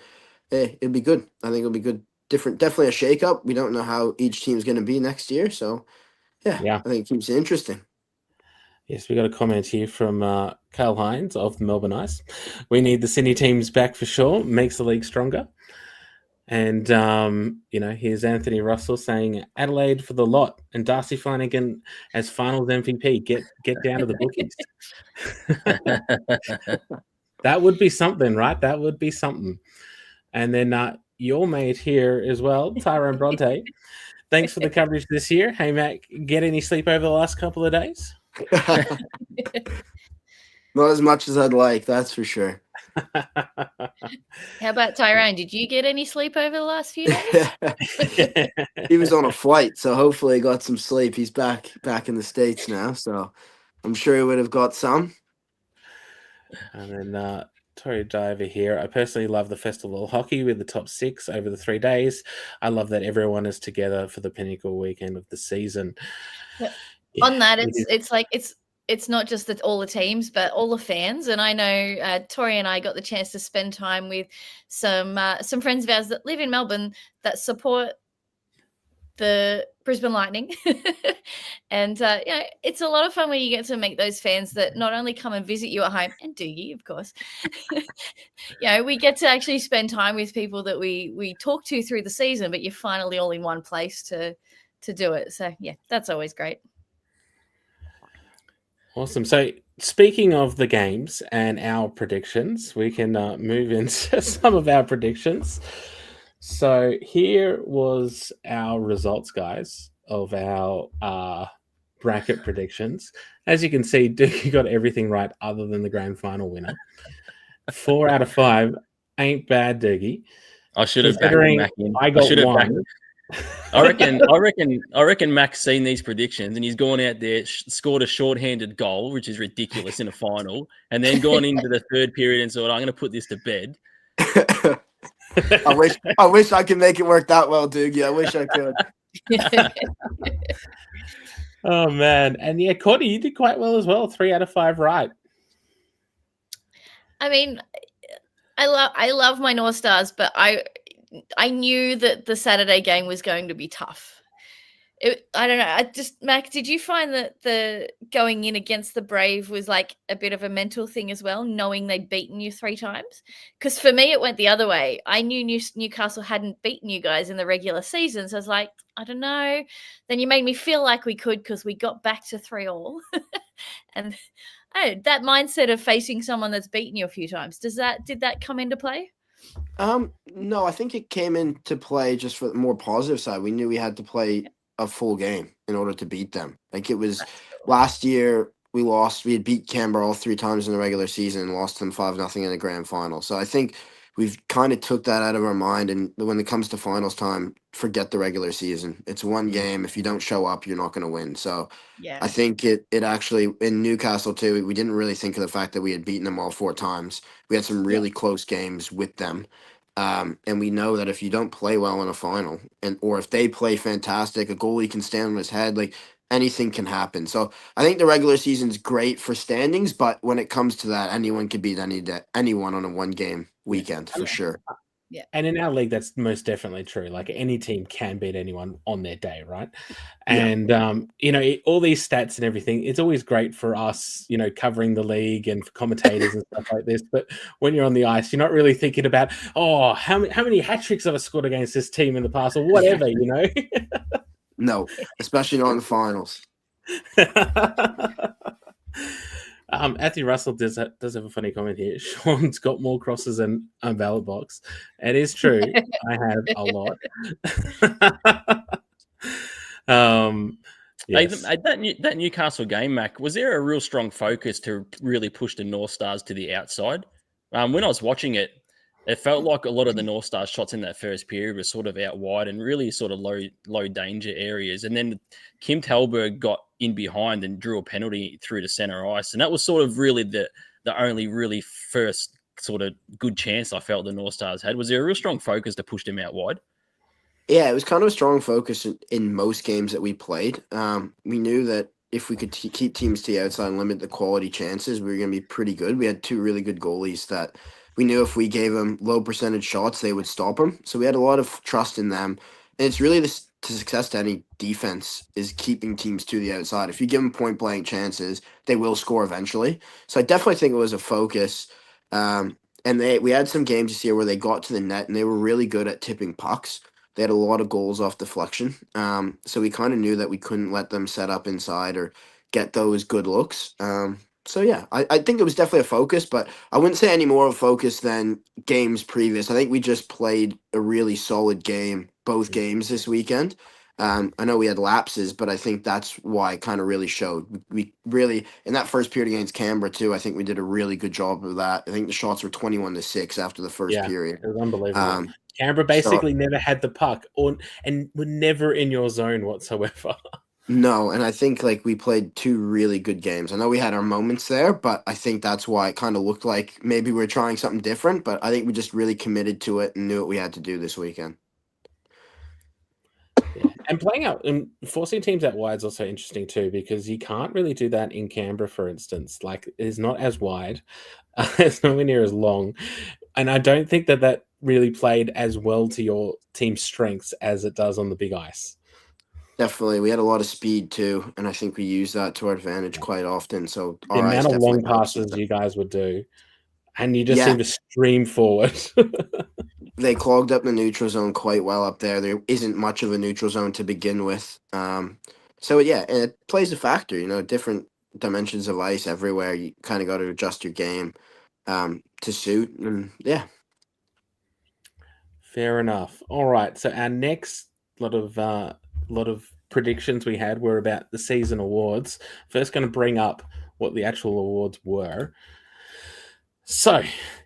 it'll be good. I think it'll be good. Definitely a shakeup. We don't know how each team's going to be next year. So yeah, I think it keeps it interesting. Yes, we got a comment here from Carl Hines of the Melbourne Ice. We need the Sydney teams back for sure. Makes the league stronger. And, here's Anthony Russell saying Adelaide for the lot and Darcy Flanagan as finals MVP. Get down to the bookies. That would be something, right? That would be something. And then your mate here as well, Tyrone Bronte. Thanks for the coverage this year. Hey, Mac, get any sleep over the last couple of days? Not as much as I'd like, that's for sure. How about Tyrone? Did you get any sleep over the last few days? He was on a flight, so hopefully he got some sleep. He's back in the States now, so I'm sure he would have got some. And then Tori Diver here. I personally love the Festival of Hockey with the top 6 over the 3 days. I love that everyone is together for the pinnacle weekend of the season. Yeah. On that, it's not just all the teams, but all the fans. And I know Tori and I got the chance to spend time with some friends of ours that live in Melbourne that support the Brisbane Lightning. And, it's a lot of fun when you get to meet those fans that not only come and visit you at home, and do you, of course, we get to actually spend time with people that we talk to through the season, but you're finally all in one place to do it. So, yeah, that's always great. Awesome. So speaking of the games and our predictions, we can move into some of our predictions. So here was our results, guys, of our bracket predictions. As you can see, Dookie got everything right other than the grand final winner. 4 out of 5 ain't bad, Doogie. I should have backed Mac in. I got 1. I reckon Mac's seen these predictions and he's gone out there, scored a short-handed goal, which is ridiculous in a final, and then gone into the third period and thought, I'm going to put this to bed. I wish I could make it work that well, Doogie. I wish I could. Oh man, and yeah, Courtney, you did quite well as well. 3 out of 5 right. I mean, I love my North Stars, but I knew that the Saturday game was going to be tough. I don't know. Mac, did you find that the going in against the Brave was like a bit of a mental thing as well, knowing they'd beaten you 3 times? Because for me, it went the other way. I knew Newcastle hadn't beaten you guys in the regular season, so I was like, I don't know. Then you made me feel like we could because we got back to 3-3, and that mindset of facing someone that's beaten you a few times, did that come into play? No, I think it came into play just for the more positive side. We knew we had to play a full game in order to beat them. Like it was last year we lost. We had beat Canberra all 3 times in the regular season and lost them 5-0 in the grand final. So I think we've kind of took that out of our mind. And when it comes to finals time, forget the regular season. It's one game. If you don't show up, you're not going to win. So Yeah, I think it actually in Newcastle too. We didn't really think of the fact that we had beaten them all 4 times. We had some really close games with them. And we know that if you don't play well in a final, or if they play fantastic, a goalie can stand on his head, like anything can happen. So I think the regular season's great for standings, but when it comes to that, anyone can beat anyone on a 1-game weekend for sure. Yeah. And in our league, that's most definitely true. Like any team can beat anyone on their day, right? And, all these stats and everything, it's always great for us, covering the league and for commentators and stuff like this. But when you're on the ice, you're not really thinking about, how many hat tricks have I scored against this team in the past or whatever, No, especially not in the finals. Anthony Russell does have a funny comment here. Sean's got more crosses than a ballot box. It is true. I have a lot. Yes. That Newcastle game, Mac, was there a real strong focus to really push the North Stars to the outside? When I was watching it, it felt like a lot of the North Stars shots in that first period were sort of out wide and really sort of low danger areas. And then Kim Talberg got in behind and drew a penalty through the center ice. And that was sort of really the only really first sort of good chance I felt the North Stars had. Was there a real strong focus to push them out wide? Yeah, it was kind of a strong focus in most games that we played. We knew that if we could keep teams to the outside and limit the quality chances, we were going to be pretty good. We had 2 really good goalies that we knew if we gave them low percentage shots, they would stop them. So we had a lot of trust in them. And it's really the success to any defense is keeping teams to the outside. If you give them point blank chances, they will score eventually. So I definitely think it was a focus. And we had some games this year where they got to the net and they were really good at tipping pucks. They had a lot of goals off deflection. So we kind of knew that we couldn't let them set up inside or get those good looks. So yeah, I think it was definitely a focus, but I wouldn't say any more of a focus than games previous. I think we just played a really solid game, both games this weekend. I know we had lapses, but I think that's why it kind of really showed. We really, in that first period against Canberra too, I think we did a really good job of that. I think the shots were 21-6 after the first period. It was unbelievable. Canberra basically never had the puck and were never in your zone whatsoever. No, and I think we played 2 really good games. I know we had our moments there, but I think that's why it kind of looked like maybe we were trying something different, but I think we just really committed to it and knew what we had to do this weekend. Yeah. And playing out and forcing teams out wide is also interesting too, because you can't really do that in Canberra, for instance. It's not as wide, it's nowhere near as long, and I don't think that really played as well to your team's strengths as it does on the big ice. Definitely, we had a lot of speed too, and I think we used that to our advantage quite often. So the amount of long passes you guys would do, and you just seem to stream forward. They clogged up the neutral zone quite well up there. There isn't much of a neutral zone to begin with. So yeah, and it plays a factor. Different dimensions of ice everywhere. You kind of got to adjust your game to suit, and yeah. Fair enough. All right, so our next lot of predictions we had were about the season awards. First, going to bring up what the actual awards were. So,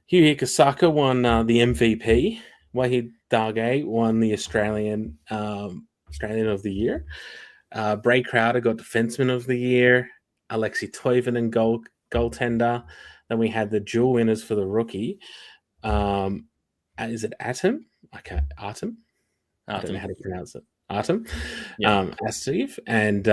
Hugh Hikosaka won the MVP. Wahid Dargay won the Australian of the Year. Bray Crowder got Defenseman of the Year. Alexei Toivonen goaltender. Then we had the dual winners for the rookie. Is it Atom? Artem. I don't know how to pronounce it. Artem. Yeah. Steve and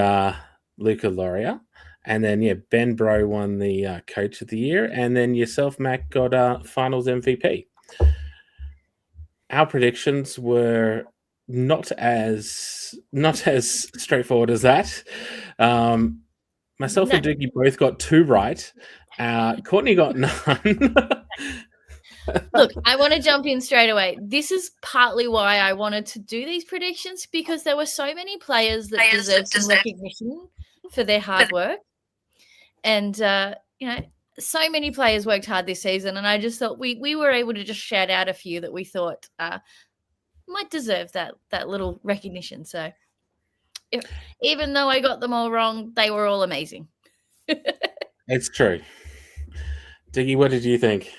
Luca Loria. And then, Ben Bro won the Coach of the Year. And then yourself, Mac, got Finals MVP. Our predictions were not as straightforward as that. Myself and Doogie both got 2 right. Courtney got none. Look, I want to jump in straight away. This is partly why I wanted to do these predictions, because there were so many players that deserved some recognition for their hard work. And, so many players worked hard this season, and I just thought we were able to just shout out a few that we thought might deserve that little recognition. So even though I got them all wrong, they were all amazing. It's true. Diggy, what did you think?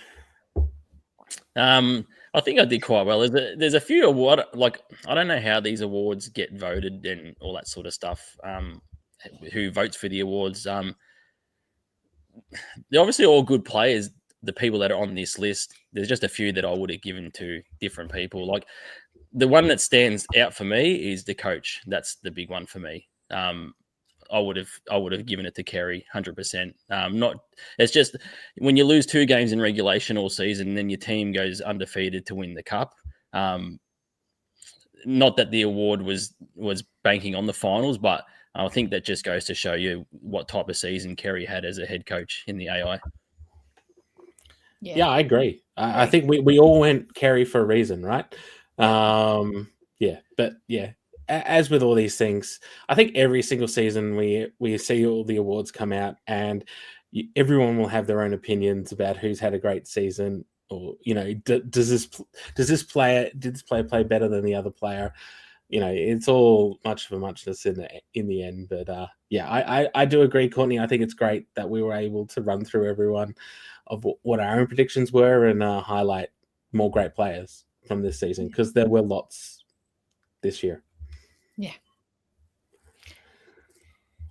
I think I did quite well. There's a few award, like, I don't know how these awards get voted and all that sort of stuff. Who votes for the awards? They're obviously all good players. The people that are on this list, there's just a few that I would have given to different people. Like, the one that stands out for me is the coach. That's the big one for me. I would have given it to Kerry 100%. It's just when you lose 2 games in regulation all season, and then your team goes undefeated to win the cup. Not that the award was banking on the finals, but I think that just goes to show you what type of season Kerry had as a head coach in the AI. Yeah, I agree. I think we all went Kerry for a reason, right? As with all these things, I think every single season we see all the awards come out, and everyone will have their own opinions about who's had a great season, or does this player play better than the other player? It's all much of a muchness in the end. But I do agree, Courtney. I think it's great that we were able to run through everyone of what our own predictions were and highlight more great players from this season, because there were lots this year. Yeah.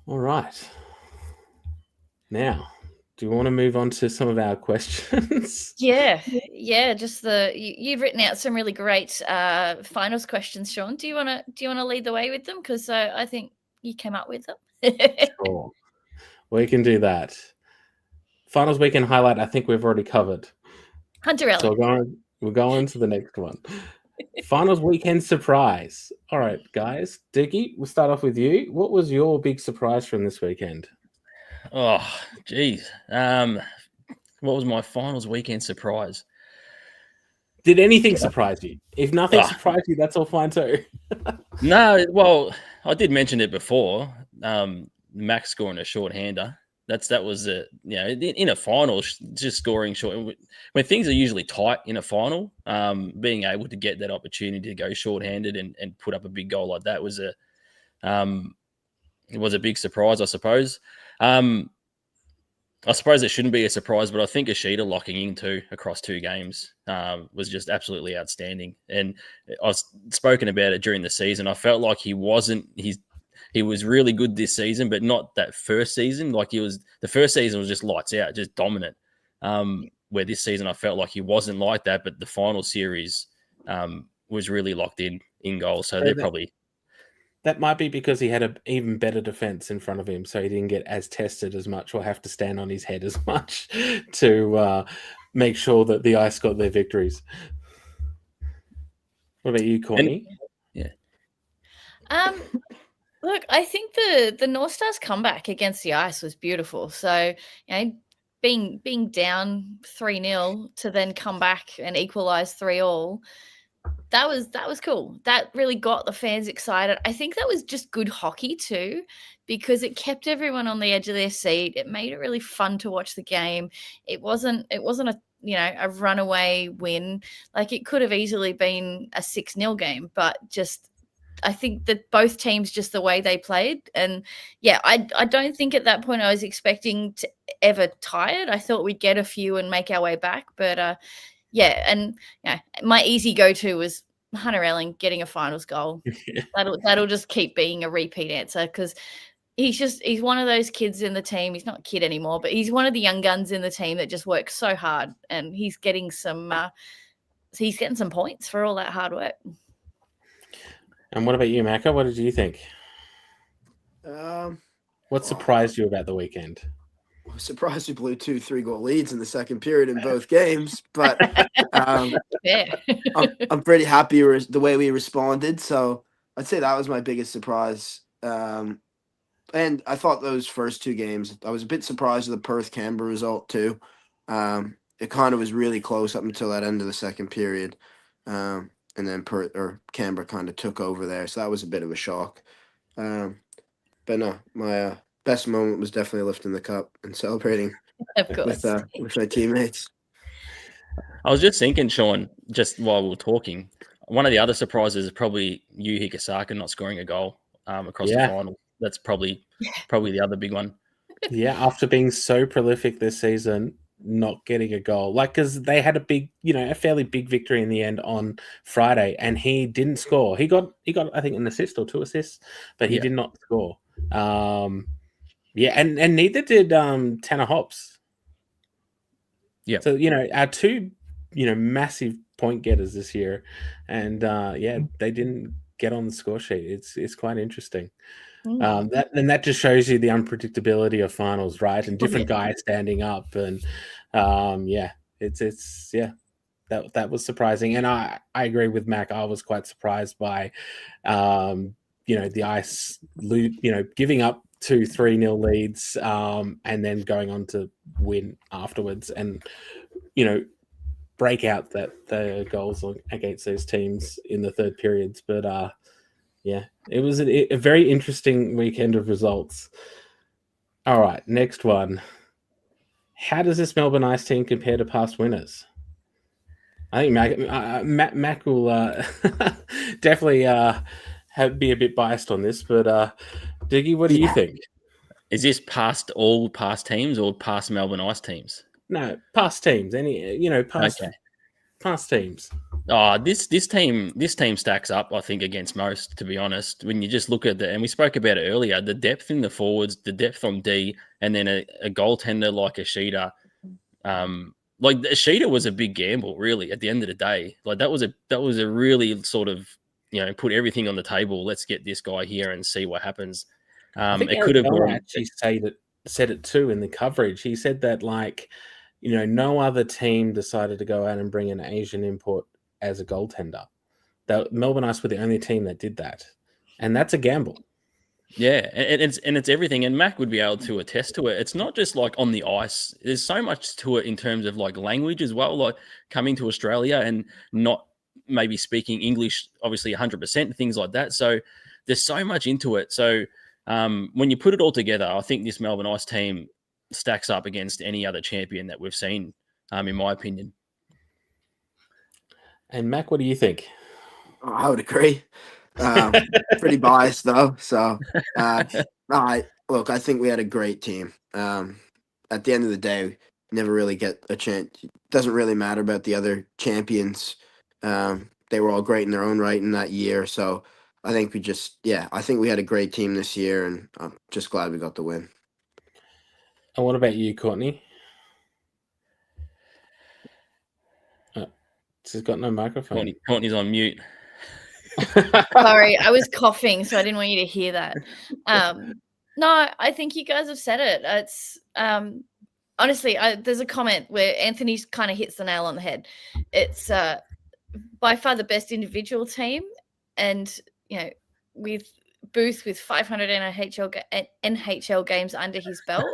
All right. Now, do you want to move on to some of our questions? Yeah. Just you've written out some really great finals questions, Sean. Do you want to lead the way with them? Because I think you came up with them. Sure. We can do that. Finals weekend highlight, I think we've already covered. Hunter Elliott. So we're going to the next one. Finals weekend surprise. All right, guys. Dickie, we'll start off with you. What was your big surprise from this weekend? Oh, geez. What was my finals weekend surprise? Did anything surprise you? If nothing surprised you, that's all fine too. No, well, I did mention it before. Max scoring a shorthander. That was in a final, just scoring short. When things are usually tight in a final, being able to get that opportunity to go shorthanded and put up a big goal like that was a big surprise, I suppose. I suppose it shouldn't be a surprise, but I think Ishida locking in across 2 games was just absolutely outstanding. And I've spoken about it during the season. I felt like he was really good this season, but not that first season. Like the first season was just lights out, just dominant. Where this season I felt like he wasn't like that, but the final series was really locked in goal. So they're probably. That might be because he had an even better defense in front of him, so he didn't get as tested as much or have to stand on his head as much to make sure that the Ice got their victories. What about you, Courtney? Look, I think the North Stars comeback against the Ice was beautiful. So, being down 3-0 to then come back and equalize 3-3. That was cool. That really got the fans excited. I think that was just good hockey too, because it kept everyone on the edge of their seat. It made it really fun to watch the game. It wasn't a runaway win. Like, it could have easily been a 6-0 game, but just I think that both teams, just the way they played. And I don't think at that point I was expecting to ever tie it. I thought we'd get a few and make our way back, but my easy go-to was Hunter Elling getting a finals goal. That'll just keep being a repeat answer because he's one of those kids in the team. He's not a kid anymore, but he's one of the young guns in the team that just works so hard, and he's getting some points for all that hard work. And what about you, Macca? What did you think? What surprised you about the weekend? I was surprised we blew 2-3 goal leads in the second period in both games, but Yeah. I'm pretty happy with the way we responded. So I'd say that was my biggest surprise. And I thought those first two games, I was a bit surprised with the Perth-Canberra result too. It kind of was really close up until that end of the second period. And then Canberra kind of took over there. So that was a bit of a shock. But no, my best moment was definitely lifting the cup and celebrating with my teammates. I was just thinking, Sean, just while we were talking, one of the other surprises is probably Yu Hikosaka not scoring a goal across the final. That's probably the other big one. Yeah, after being so prolific this season, not getting a goal. Because they had a fairly big victory in the end on Friday, and he didn't score. He got I think an assist or 2 assists, but he did not score. And neither did Tanner Hobbs. Yeah. So, our two, massive point getters this year, and they didn't get on the score sheet. It's quite interesting. That just shows you the unpredictability of finals, right? And different guys standing up, and that was surprising. And I agree with Mac. I was quite surprised by the Ice giving up 2-3-0 leads and then going on to win afterwards, and break out the goals against those teams in the third periods. But it was a very interesting weekend of results. All right, next one. How does this Melbourne Ice team compare to past winners? I think Mac will definitely be a bit biased on this, but Diggy, what do you think? Is this past all past teams or past Melbourne Ice teams? No, past teams. Past teams. Oh, this team stacks up, I think, against most, to be honest. When you just look at and we spoke about it earlier, the depth in the forwards, the depth on D, and then a goaltender like Ishida. Ishida was a big gamble, really, at the end of the day. That was a really sort of, put everything on the table. Let's get this guy here and see what happens. I think it could have gone. Actually said it too in the coverage. He said that no other team decided to go out and bring an Asian import as a goaltender. Melbourne Ice were the only team that did that, and that's a gamble. Yeah, and it's everything, and Mac would be able to attest to it. It's not just on the ice. There's so much to it in terms of language as well, like coming to Australia and not maybe speaking English, obviously 100%, things like that. So there's so much into it. So when you put it all together, I think this Melbourne Ice team stacks up against any other champion that we've seen, in my opinion. And Mac, what do you think? I would agree. Pretty biased though. So, I think we had a great team. At the end of the day, never really get a chance. It doesn't really matter about the other champions. They were all great in their own right in that year. So I think we had a great team this year, and I'm just glad we got the win. And what about you, Courtney? She's got no microphone. Courtney's on mute. Sorry, I was coughing, so I didn't want you to hear that. No, I think you guys have said it. It's honestly, there's a comment where Anthony kind of hits the nail on the head. It's by far the best individual team, and with Booth with 500 NHL games under his belt.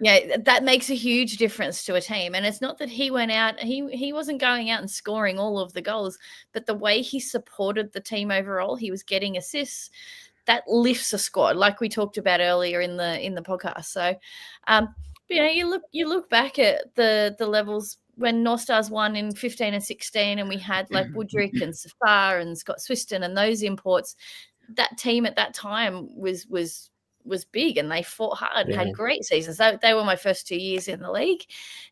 That makes a huge difference to a team. And it's not that he went out, he wasn't going out and scoring all of the goals, but the way he supported the team overall, he was getting assists. That lifts a squad, like we talked about earlier in the podcast. So, you look back at the levels when North Stars won in 15 and 16, and we had Woodrick and Safar and Scott Swiston and those imports. That team at that time was was big, and they fought hard, Yeah. had great seasons. They were my first 2 years in the league.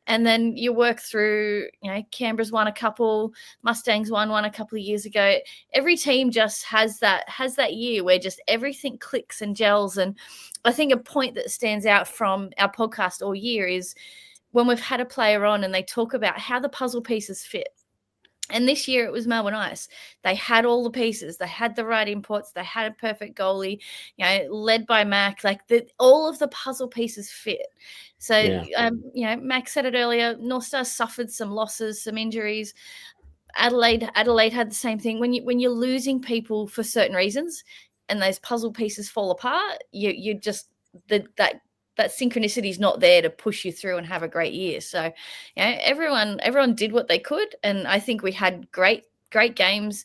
And then you work through, Canberra's won a couple, Mustangs won one a couple of years ago. Every team just has that year where just everything clicks and gels. And I think a point that stands out from our podcast all year is when we've had a player on and they talk about how the puzzle pieces fit. And this year it was Melbourne Ice. They had all the pieces. They had the right inputs. They had a perfect goalie, led by Mac. Like all of the puzzle pieces fit. So, Mac said it earlier, North Stars suffered some losses, some injuries. Adelaide had the same thing. When you're losing people for certain reasons and those puzzle pieces fall apart, you just that synchronicity is not there to push you through and have a great year. So, everyone did what they could, and I think we had great games.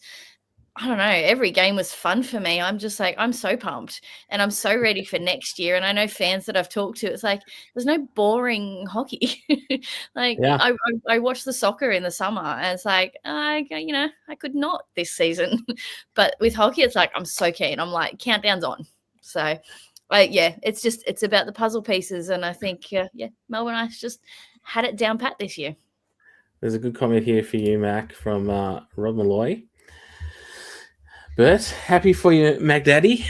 I don't know. Every game was fun for me. I'm just like, I'm so pumped, and I'm so ready for next year. And I know fans that I've talked to, it's like there's no boring hockey. I watch the soccer in the summer, and it's like, I could not this season, but with hockey, it's like I'm so keen. I'm like, countdown's on. So. It's about the puzzle pieces, and I think Melbourne Ice just had it down pat this year. There's a good comment here for you, Mac, from Rob Malloy. Bert, happy for you, Mac Daddy.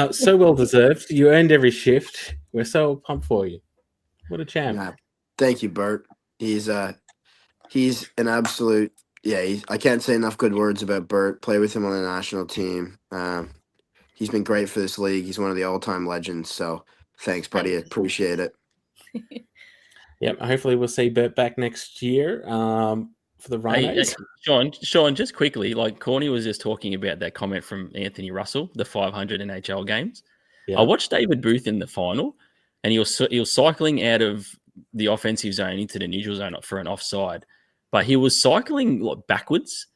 So well deserved. You earned every shift. We're so pumped for you. What a champ! Yeah. Thank you, Bert. He's an absolute. I can't say enough good words about Bert. Play with him on the national team. He's been great for this league. He's one of the all-time legends. So thanks, buddy. I appreciate it. Yep. Hopefully we'll see Bert back next year for the Rhinos. Hey, Sean, just quickly, like Corny was just talking about that comment from Anthony Russell, the 500 NHL games. Yeah. I watched David Booth in the final, and he was cycling out of the offensive zone into the neutral zone for an offside. But he was cycling backwards,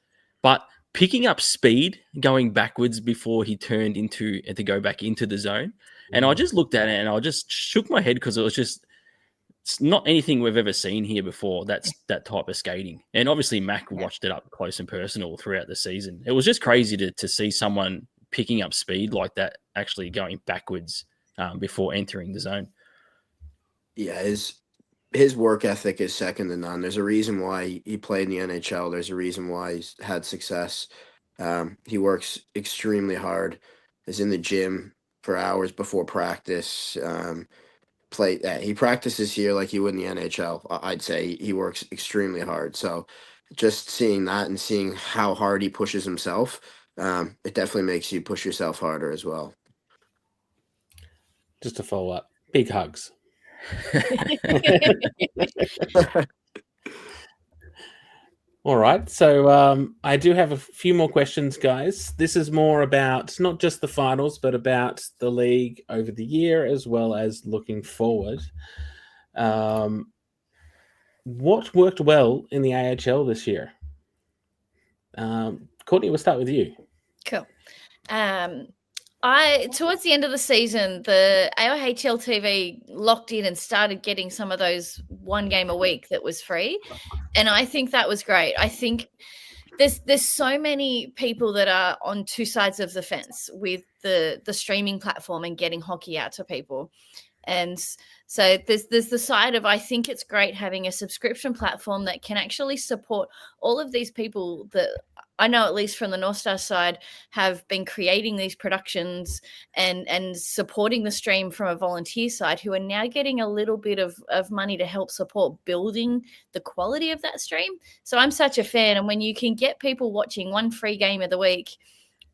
but picking up speed going backwards before he turned to go back into the zone. And I just looked at it and I just shook my head because it's not anything we've ever seen here before. That's that type of skating. And obviously Mac watched it up close and personal throughout the season. It was just crazy to see someone picking up speed like that, actually going backwards before entering the zone. Yeah, his work ethic is second to none. There's a reason why he played in the NHL. There's a reason why he's had success. He works extremely hard. He's in the gym for hours before practice. He practices here like he would in the NHL. I'd say he works extremely hard. So just seeing that and seeing how hard he pushes himself, it definitely makes you push yourself harder as well. Just to follow up, big hugs. All right, so I do have a few more questions, guys. This is more about not just the finals, but about the league over the year as well as looking forward. What worked well in the AIHL this year? Courtney, we'll start with you. Cool. Towards the end of the season, the AIHL TV locked in and started getting some of those one game a week that was free. And I think that was great. I think there's so many people that are on two sides of the fence with the streaming platform and getting hockey out to people. And so there's the side of, I think it's great having a subscription platform that can actually support all of these people that I know, at least from the North Star side, have been creating these productions and supporting the stream from a volunteer side, who are now getting a little bit of money to help support building the quality of that stream. So I'm such a fan. And when you can get people watching one free game of the week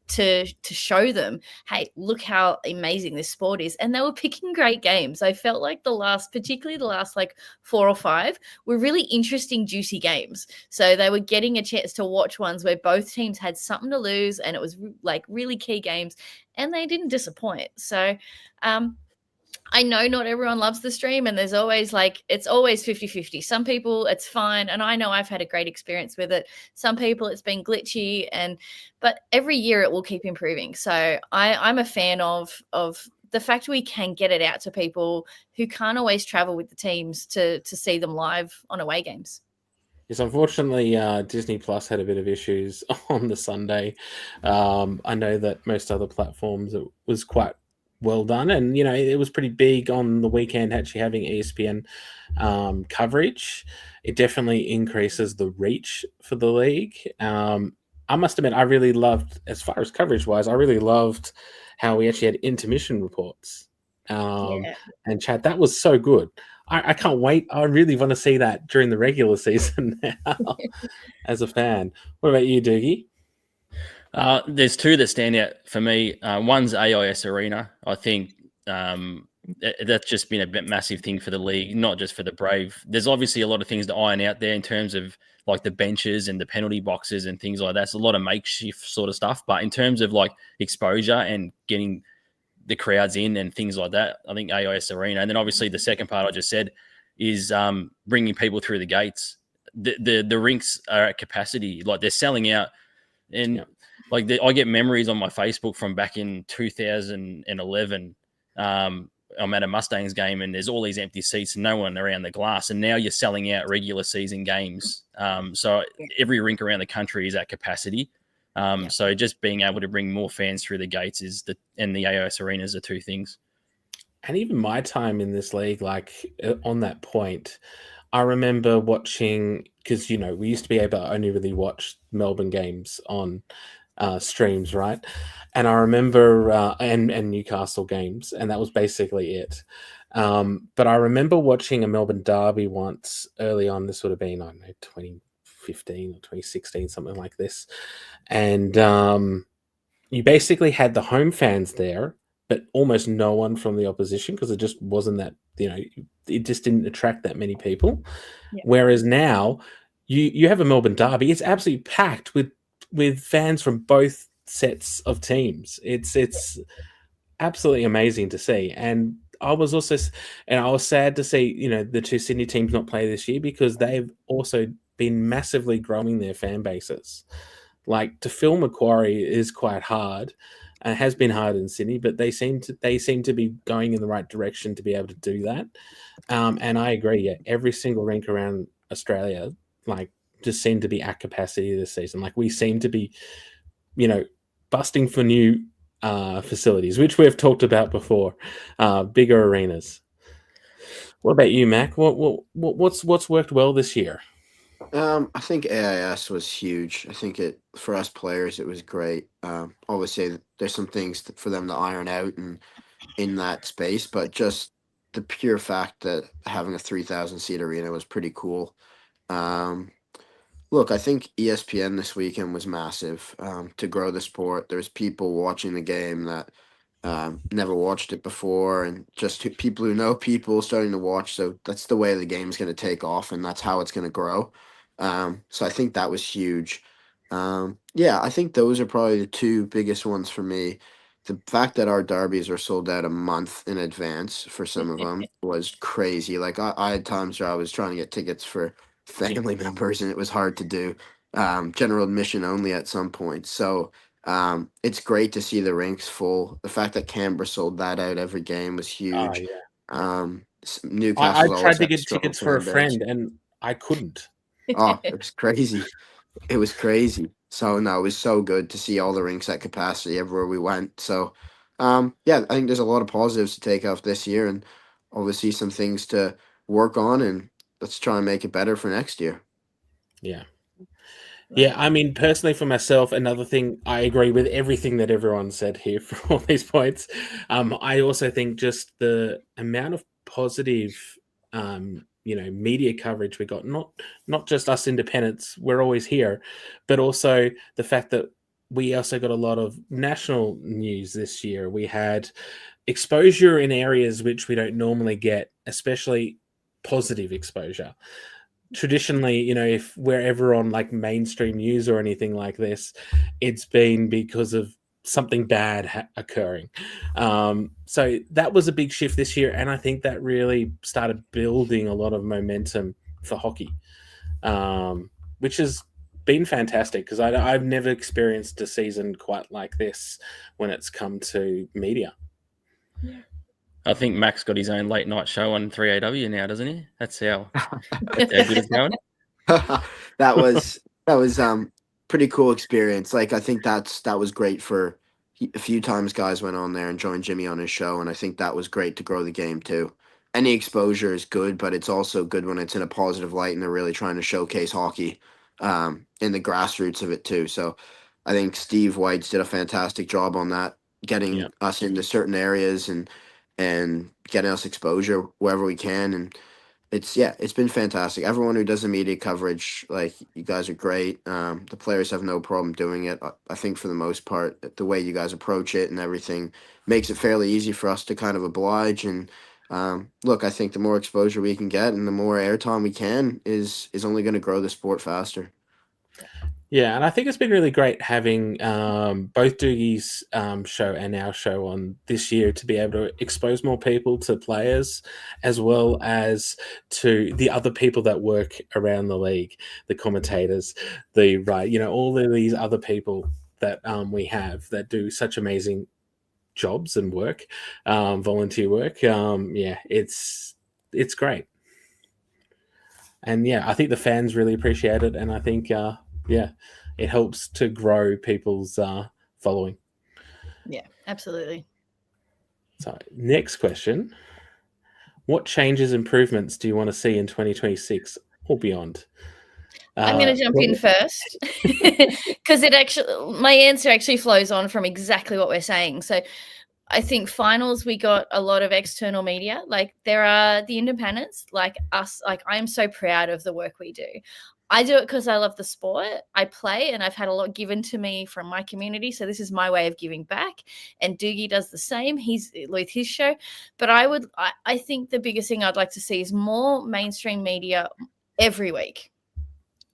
to show them, hey, look how amazing this sport is. And they were picking great games. I felt like particularly the last like 4 or 5 were really interesting, juicy games. So they were getting a chance to watch ones where both teams had something to lose, and it was like really key games, and they didn't disappoint. So I know not everyone loves the stream, and there's always it's always 50-50. Some people it's fine, and I know I've had a great experience with it. Some people it's been glitchy, but every year it will keep improving. So I'm a fan of the fact we can get it out to people who can't always travel with the teams to see them live on away games. Yes, unfortunately, Disney Plus had a bit of issues on the Sunday. I know that most other platforms it was quite well done. And, it was pretty big on the weekend actually having ESPN coverage. It definitely increases the reach for the league. I must admit, I really loved, as far as coverage wise, I really loved how we actually had intermission reports and chat. That was so good. I can't wait. I really want to see that during the regular season now as a fan. What about you, Doogie? There's two that stand out for me. One's AIS Arena. I think that's just been a massive thing for the league, not just for the Brave. There's obviously a lot of things to iron out there in terms of like the benches and the penalty boxes and things like that. It's a lot of makeshift sort of stuff. But in terms of like exposure and getting the crowds in and things like that, I think AIS Arena. And then obviously the second part I just said is bringing people through the gates. The rinks are at capacity. Like they're selling out. And like I get memories on my Facebook from back in 2011. I'm at a Mustangs game and there's all these empty seats and no one around the glass. And now you're selling out regular season games. So every rink around the country is at capacity. So just being able to bring more fans through the gates and the AIS arenas are two things. And even my time in this league, like on that point, I remember watching, because, we used to be able to only really watch Melbourne games on streams, right? And I remember, and Newcastle games, and that was basically it. But I remember watching a Melbourne derby once early on. This would have been, I don't know, 2015 or 2016, something like this. And you basically had the home fans there, but almost no one from the opposition, because it just wasn't that, it just didn't attract that many people. Yeah. Whereas now you have a Melbourne derby, it's absolutely packed with fans from both sets of teams. It's absolutely amazing to see. And I was sad to see, the two Sydney teams not play this year, because they've also been massively growing their fan bases. Like, to fill Macquarie is quite hard. It has been hard in Sydney, but they seem to be going in the right direction to be able to do that. And I agree. Yeah, every single rink around Australia, like, just seem to be at capacity this season. Like, we seem to be, busting for new facilities, which we've talked about before, bigger arenas. What about you, Mac? What's worked well this year? I think AIS was huge. I think for us players, it was great. Obviously, there's some things for them to iron out and in that space, but just the pure fact that having a 3,000 seat arena was pretty cool. Look, I think ESPN this weekend was massive to grow the sport. There's people watching the game that never watched it before, and just people who know people starting to watch. So that's the way the game's going to take off, and that's how it's going to grow. So I think that was huge. I think those are probably the two biggest ones for me. The fact that our derbies are sold out a month in advance for some of them was crazy. Like I had times where I was trying to get tickets for family members and it was hard to do. General admission only at some point. So it's great to see the rinks full. The fact that Canberra sold that out every game was huge. Newcastle. I tried to get tickets for a friend and I couldn't. Oh, it was crazy. It was crazy. So no, it was so good to see all the rinks at capacity everywhere we went. So I think there's a lot of positives to take off this year and obviously some things to work on, and let's try and make it better for next year. Yeah. Yeah, I mean, personally for myself, another thing, I agree with everything that everyone said here for all these points. I also think just the amount of positive media coverage we got, not just us independents, we're always here, but also the fact that we also got a lot of national news this year. We had exposure in areas which we don't normally get, especially positive exposure. Traditionally, if we're ever on like mainstream news or anything like this, it's been because of something bad occurring. So that was a big shift this year, and I think that really started building a lot of momentum for hockey, which has been fantastic because I've never experienced a season quite like this when it's come to media. Yeah. I think Mac's got his own late night show on 3AW now, doesn't he? That's how good it's going. That was pretty cool experience. Like I think that was great for a few times guys went on there and joined Jimmy on his show, and I think that was great to grow the game too. Any exposure is good, but it's also good when it's in a positive light and they're really trying to showcase hockey in the grassroots of it too. So I think Steve White's did a fantastic job on that, getting us into certain areas and getting us exposure wherever we can. And it's been fantastic. Everyone who does the media coverage, like, you guys are great. The players have no problem doing it. I think for the most part, the way you guys approach it and everything makes it fairly easy for us to kind of oblige. And look, I think the more exposure we can get and the more airtime we can is only going to grow the sport faster. Yeah, and I think it's been really great having both Doogie's show and our show on this year to be able to expose more people to players as well as to the other people that work around the league, the commentators, all of these other people that we have that do such amazing jobs and work, volunteer work. It's great. And I think the fans really appreciate it, and I think it helps to grow people's following. Yeah, absolutely. So, next question. What changes, improvements do you want to see in 2026 or beyond? I'm going to jump in first because my answer actually flows on from exactly what we're saying. So I think finals, we got a lot of external media. Like, there are the independents like us. Like, I am so proud of the work we do. I do it because I love the sport. I play, and I've had a lot given to me from my community. So this is my way of giving back. And Doogie does the same. He's with his show. But I think the biggest thing I'd like to see is more mainstream media every week.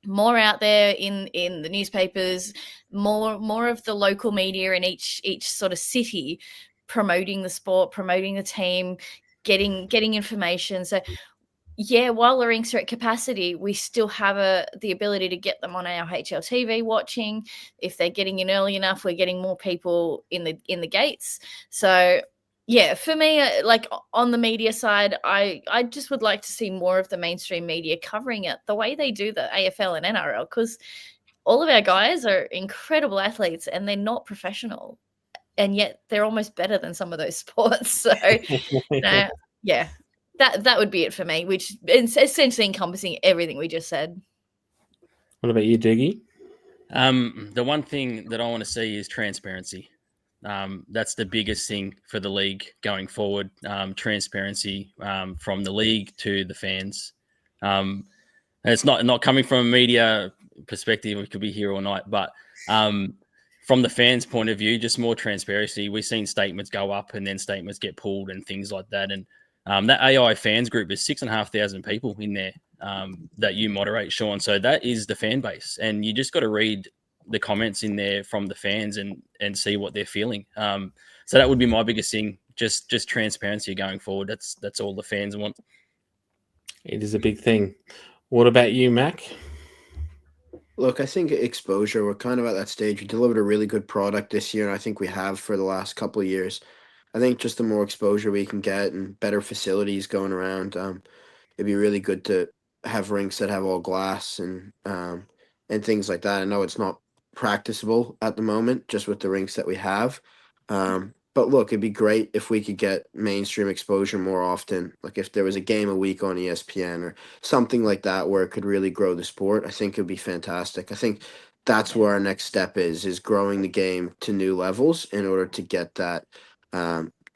More out there in the newspapers, more of the local media in each sort of city, promoting the sport, promoting the team, getting information. So while the rinks are at capacity, we still have the ability to get them on our AIHL TV watching. If they're getting in early enough, we're getting more people in the gates. So for me, like, on the media side, I just would like to see more of the mainstream media covering it the way they do the AFL and NRL, because all of our guys are incredible athletes and they're not professional, and yet they're almost better than some of those sports. So that would be it for me, which is essentially encompassing everything we just said. What about you, Doogie? The one thing that I want to see is transparency. That's the biggest thing for the league going forward. Transparency from the league to the fans. And it's not coming from a media perspective. We could be here all night, but from the fans' point of view, just more transparency. We've seen statements go up and then statements get pulled and things like that. And that AI fans group is 6,500 people in there that you moderate, Sean. So that is the fan base, and you just got to read the comments in there from the fans and see what they're feeling. So that would be my biggest thing, just transparency going forward. That's all the fans want. It is a big thing. What about you, Mac? Look, I think exposure, we're kind of at that stage. We delivered a really good product this year, and I think we have for the last couple of years. I think just the more exposure we can get and better facilities going around, it'd be really good to have rinks that have all glass and things like that. I know it's not practicable at the moment just with the rinks that we have. But look, it'd be great if we could get mainstream exposure more often. Like, if there was a game a week on ESPN or something like that where it could really grow the sport, I think it'd be fantastic. I think that's where our next step is growing the game to new levels in order to get that,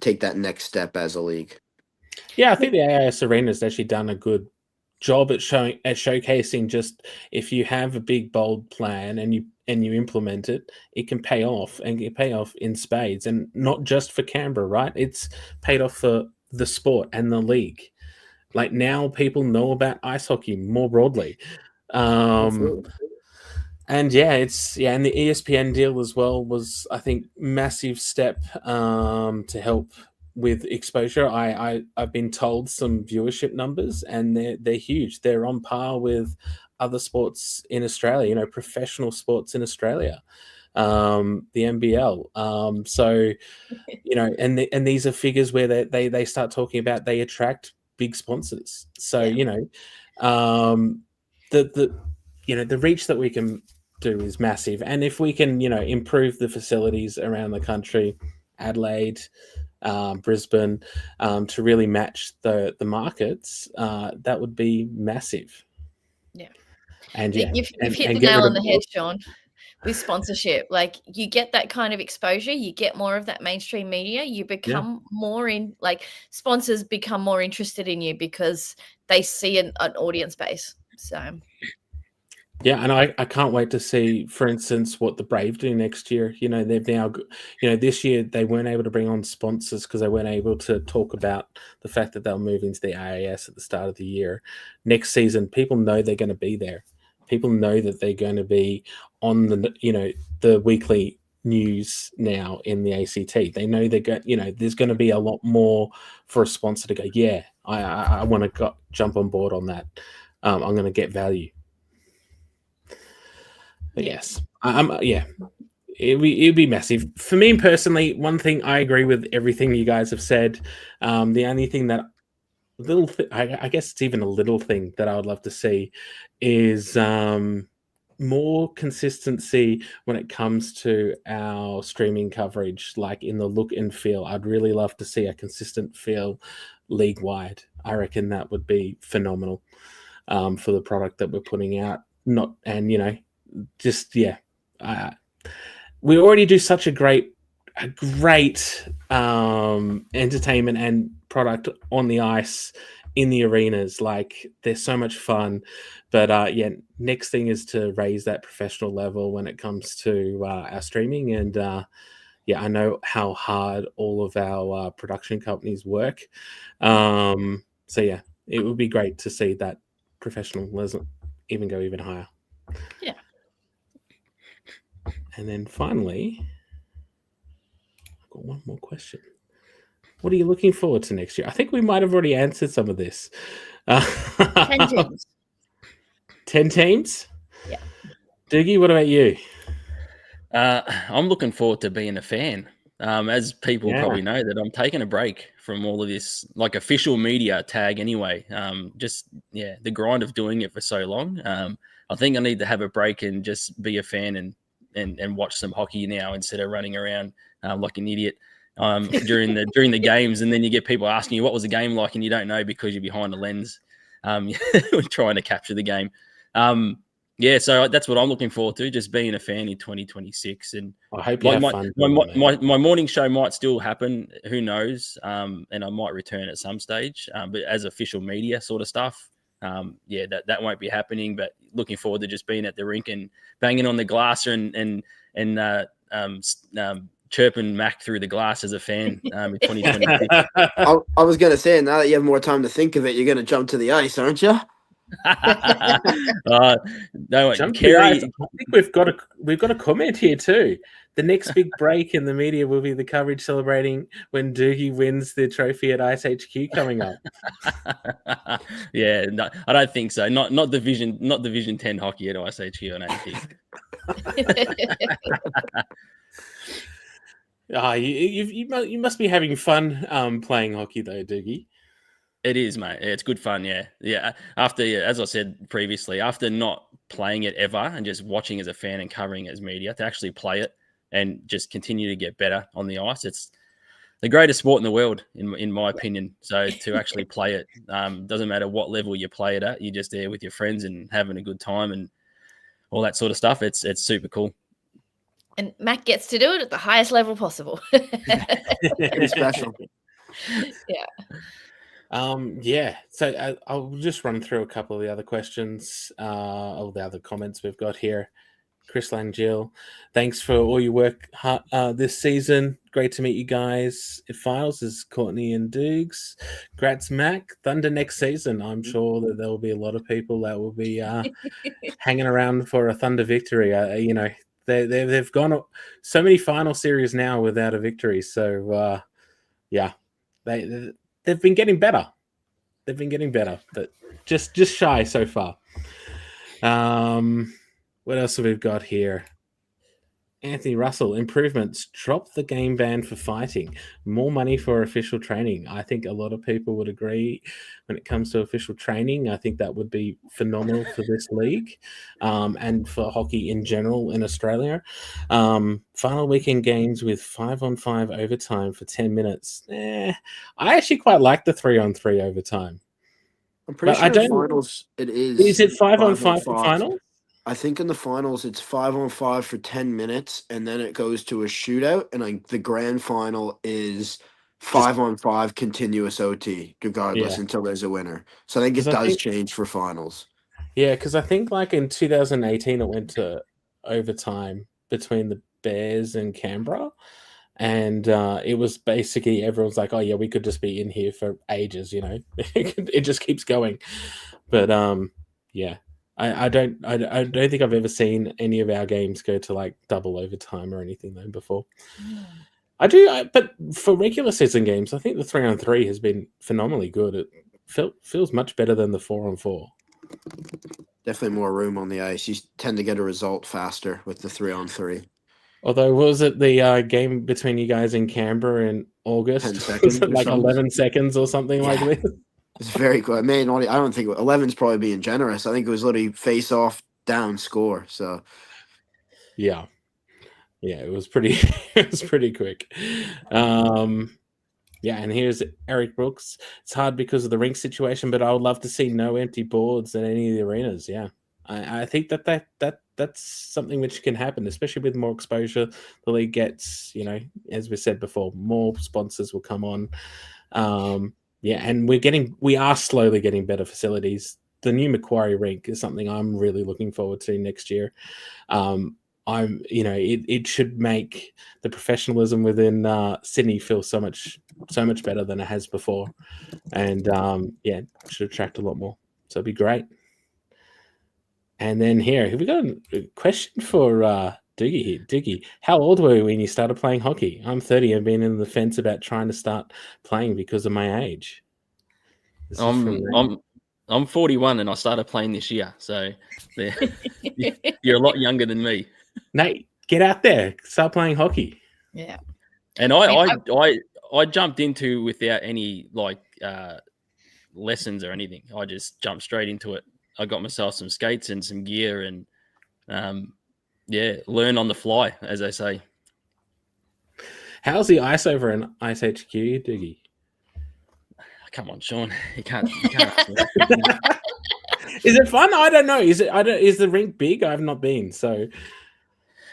take that next step as a league. Yeah, I think the AIS Arena has actually done a good job at showcasing just, if you have a big bold plan and you implement it, it can pay off, and it pay off in spades, and not just for Canberra, right? It's paid off for the sport and the league. Like, now people know about ice hockey more broadly. And and the ESPN deal as well was, I think, massive step to help with exposure. I've been told some viewership numbers, and they're huge. They're on par with other sports in Australia, professional sports in Australia, the NBL. So, and these are figures where they start talking about, they attract big sponsors. So, the reach that we can do is massive. And if we can, improve the facilities around the country, Adelaide, Brisbane, to really match the markets, that would be massive. Yeah. And You've hit and the get nail rid on of the head, Sean. With sponsorship, like you get that kind of exposure, you get more of that mainstream media, you become more in, like, sponsors become more interested in you because they see an audience base. So yeah, and I can't wait to see, for instance, what the Brave do next year. They've now, this year they weren't able to bring on sponsors because they weren't able to talk about the fact that they'll move into the AAS at the start of the year. Next season, people know they're going to be there. People know that they're going to be on the weekly news now in the ACT. They know there's going to be a lot more for a sponsor to go, yeah, I want to jump on board on that. I'm going to get value. But yes, it'd be massive for me personally. One thing, I agree with everything you guys have said. The only thing that I guess it's even a little thing that I would love to see is more consistency when it comes to our streaming coverage, like in the look and feel. I'd really love to see a consistent feel league wide. I reckon that would be phenomenal for the product that we're putting out. We already do such a great entertainment and product on the ice, in the arenas. Like, they're so much fun. But next thing is to raise that professional level when it comes to our streaming. And I know how hard all of our production companies work. It would be great to see that professionalism even go even higher. Yeah. And then finally, I've got one more question. What are you looking forward to next year? I think we might have already answered some of this. 10 teams. 10 teams? Yeah. Doogie, what about you? I'm looking forward to being a fan. As people probably know, that I'm taking a break from all of this, like, official media tag anyway. The grind of doing it for so long. I think I need to have a break and just be a fan and watch some hockey now instead of running around like an idiot during the games. And then you get people asking you what was the game like, and you don't know because you're behind the lens trying to capture the game. So that's what I'm looking forward to, just being a fan in 2026. And I hope you have fun. My morning show might still happen, who knows, and I might return at some stage. But as official media sort of stuff, that won't be happening. But looking forward to just being at the rink and banging on the glass and chirping Mac through the glass as a fan in 2026. I was going to say, now that you have more time to think of it, you're going to jump to the ice, aren't you? No, Kerry, I think we've got a comment here too. The next big break in the media will be the coverage celebrating when Doogie wins the trophy at ISHQ coming up. No, I don't think so. Not Division 10 hockey at ISHQ on 18. You must be having fun playing hockey though, Doogie. It is, mate. It's good fun, yeah. After, as I said previously, after not playing it ever and just watching as a fan and covering it as media, to actually play it and just continue to get better on the ice, it's the greatest sport in the world, in my opinion. So to actually play it, doesn't matter what level you play it at, you're just there with your friends and having a good time and all that sort of stuff. It's super cool. And Mac gets to do it at the highest level possible. Pretty special. Yeah. So I'll just run through a couple of the other questions, all the other comments we've got here. Chris Langell, thanks for all your work this season. Great to meet you guys at finals. This is Courtney and Dukes. Grats, Mac. Thunder next season. I'm sure that there will be a lot of people that will be hanging around for a Thunder victory. They've gone so many final series now without a victory. So they've been getting better. But just shy so far. What else have we got here? Anthony Russell, improvements. Drop the game ban for fighting. More money for official training. I think a lot of people would agree when it comes to official training. I think that would be phenomenal for this league and for hockey in general in Australia. Final weekend games with 5-on-5 overtime for 10 minutes. I actually quite like the 3-on-3 overtime. I'm pretty But sure I don't. in finals it is. Is it 5-on-5 for 5-on-5. final? I think in the finals it's 5-on-5 for 10 minutes, and then it goes to a shootout, and like the grand final is 5-on-5 continuous OT, regardless, Yeah. until there's a winner. So I think it 'Cause I does think- change for finals. Yeah, because I think like in 2018 it went to overtime between the Bears and Canberra. And it was basically everyone's like, "Oh yeah, we could just be in here for ages," you know. It just keeps going. But yeah, I don't think I've ever seen any of our games go to like double overtime or anything though before. But for regular season games, I think the 3-on-3 has been phenomenally good. It feels much better than the 4-on-4. Definitely more room on the ice. You tend to get a result faster with the 3-on-3. Although, was it the game between you guys in Canberra in August? 10 seconds Was it or like something? 11 seconds or something like Yeah. this? It's very good. I mean, I don't think 11's probably being generous. I think it was literally face off, down, score. So Yeah, it was pretty. It was pretty quick. Yeah, and here's Eric Brooks. It's hard because of the rink situation, but I would love to see no empty boards in any of the arenas. Yeah, I think that's something which can happen, especially with more exposure the league gets. You know, as we said before, more sponsors will come on. Yeah, and we are slowly getting better facilities. The new Macquarie rink is something I'm really looking forward to next year. It should make the professionalism within Sydney feel so much better than it has before, and it should attract a lot more. So it'd be great. And then here we got a question for Doogie here. Doogie, how old were you when you started playing hockey? I'm 30. I've been in the fence about trying to start playing because of my age. I'm 41 and I started playing this year, so you're a lot younger than me. Nate, get out there, start playing hockey. Yeah, and I jumped into without any lessons or anything. I just jumped straight into it. I got myself some skates and some gear, and learn on the fly, as they say. How's the ice over in Ice HQ, Doogie? Come on, Sean. You can't. Is it fun? I don't know. Is the rink big? I've not been. So,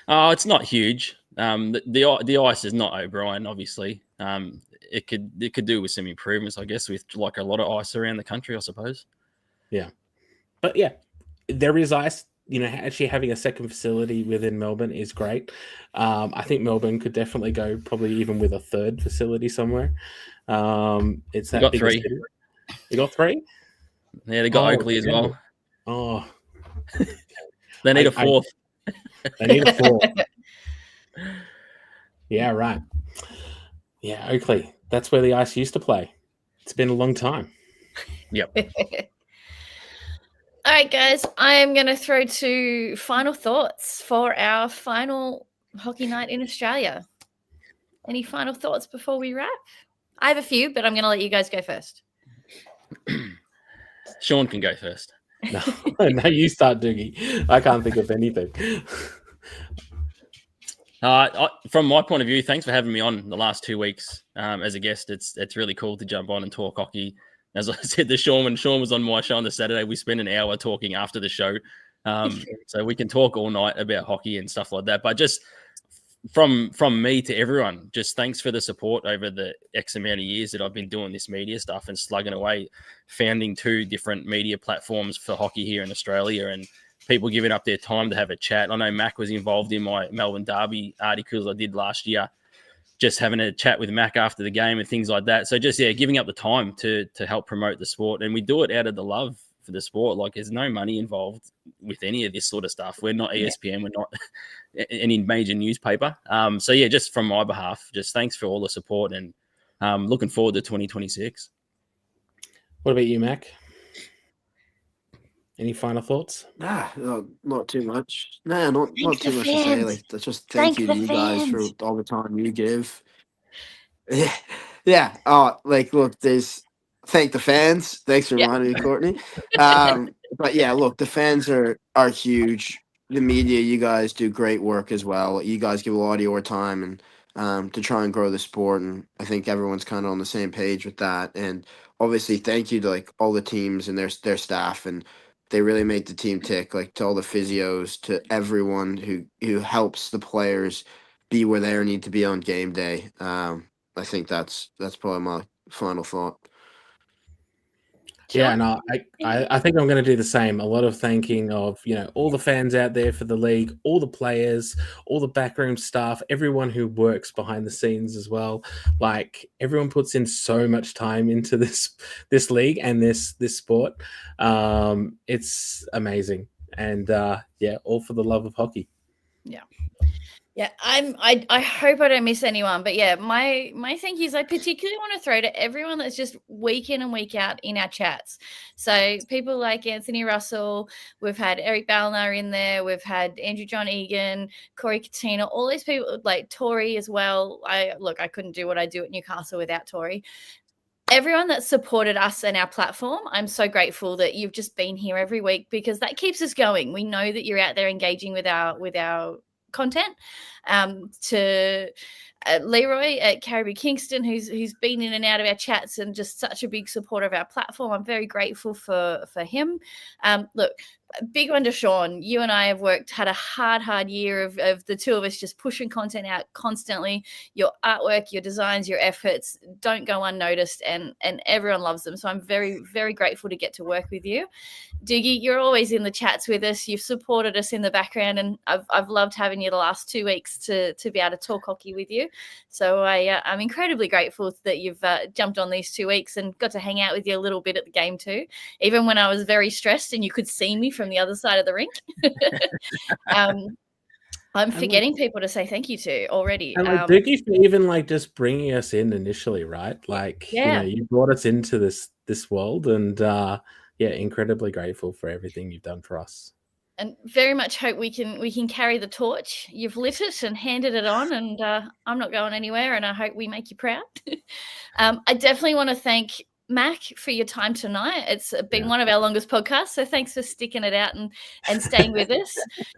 it's not huge. The ice is not O'Brien, obviously. It could do with some improvements, I guess, with like a lot of ice around the country, I suppose. Yeah, but yeah, there is ice. You know, actually having a second facility within Melbourne is great. I think Melbourne could definitely go probably even with a third facility somewhere. It's that got big. three. You got three? Yeah, they got Oakley as well. Oh, they need a fourth. They need a fourth. Yeah, right. Yeah, Oakley. That's where the ice used to play. It's been a long time. Yep. All right, guys, I am going to throw to final thoughts for our final hockey night in Australia. Any final thoughts before we wrap? I have a few, but I'm going to let you guys go first. Sean can go first. No, you start, Doogie. I can't think of anything. From my point of view, thanks for having me on the last 2 weeks as a guest. It's really cool to jump on and talk hockey. As I said to Sean, when Sean was on my show on the Saturday, we spent an hour talking after the show. So we can talk all night about hockey and stuff like that. But just from me to everyone, just thanks for the support over the X amount of years that I've been doing this media stuff and slugging away, founding 2 different media platforms for hockey here in Australia, and people giving up their time to have a chat. I know Mac was involved in my Melbourne Derby articles I did last year, just having a chat with Mac after the game and things like that. So just, giving up the time to help promote the sport. And we do it out of the love for the sport. Like, there's no money involved with any of this sort of stuff. We're not ESPN. We're not any major newspaper. Just from my behalf, just thanks for all the support, and looking forward to 2026. What about you, Mac? Any final thoughts? Not too much. Not Thank too the much to say. fans. Like, that's just thank Thank you the to you guys for fans. all the time you give. Yeah. Look, thank the fans. Thanks for Yeah. reminding me, Courtney. But yeah, look, the fans are huge. The media, you guys do great work as well. You guys give a lot of your time and to try and grow the sport, and I think everyone's kind of on the same page with that. And obviously, thank you to like all the teams and their staff, and they really make the team tick. Like to all the physios, to everyone who helps the players be where they need to be on game day. I think that's probably my final thought. Yeah, Sean? no, I think I'm going to do the same. A lot of thanking of, all the fans out there for the league, all the players, all the backroom staff, everyone who works behind the scenes as well. Like everyone puts in so much time into this league and this sport. It's amazing. And all for the love of hockey. Yeah. Yeah, I hope I don't miss anyone, but yeah, my thank yous I particularly want to throw to everyone that's just week in and week out in our chats. So people like Anthony Russell, we've had Eric Ballner in there, we've had Andrew John Egan, Corey Katina, all these people, like Tori as well. I couldn't do what I do at Newcastle without Tori. Everyone that supported us and our platform, I'm so grateful that you've just been here every week, because that keeps us going. We know that you're out there engaging with our content. To Leroy at Caribou Kingston, who's been in and out of our chats and just such a big supporter of our platform. I'm very grateful for him. Look, a big one to Sean. You and I have had a hard year of the two of us just pushing content out constantly. Your artwork, your designs, your efforts don't go unnoticed, and everyone loves them. So I'm very, very grateful to get to work with you. Doogie, you're always in the chats with us. You've supported us in the background, and I've loved having you the last 2 weeks to be able to talk hockey with you. So I'm incredibly grateful that you've jumped on these 2 weeks and got to hang out with you a little bit at the game too, even when I was very stressed and you could see me from the other side of the rink. I'm forgetting people to say thank you to already. And thank you for even just bringing us in initially, right? You brought us into this world, and incredibly grateful for everything you've done for us. And very much hope we can carry the torch. You've lit it and handed it on, and I'm not going anywhere, and I hope we make you proud. I definitely want to thank Mac for your time tonight. It's been one of our longest podcasts, so thanks for sticking it out and staying with us.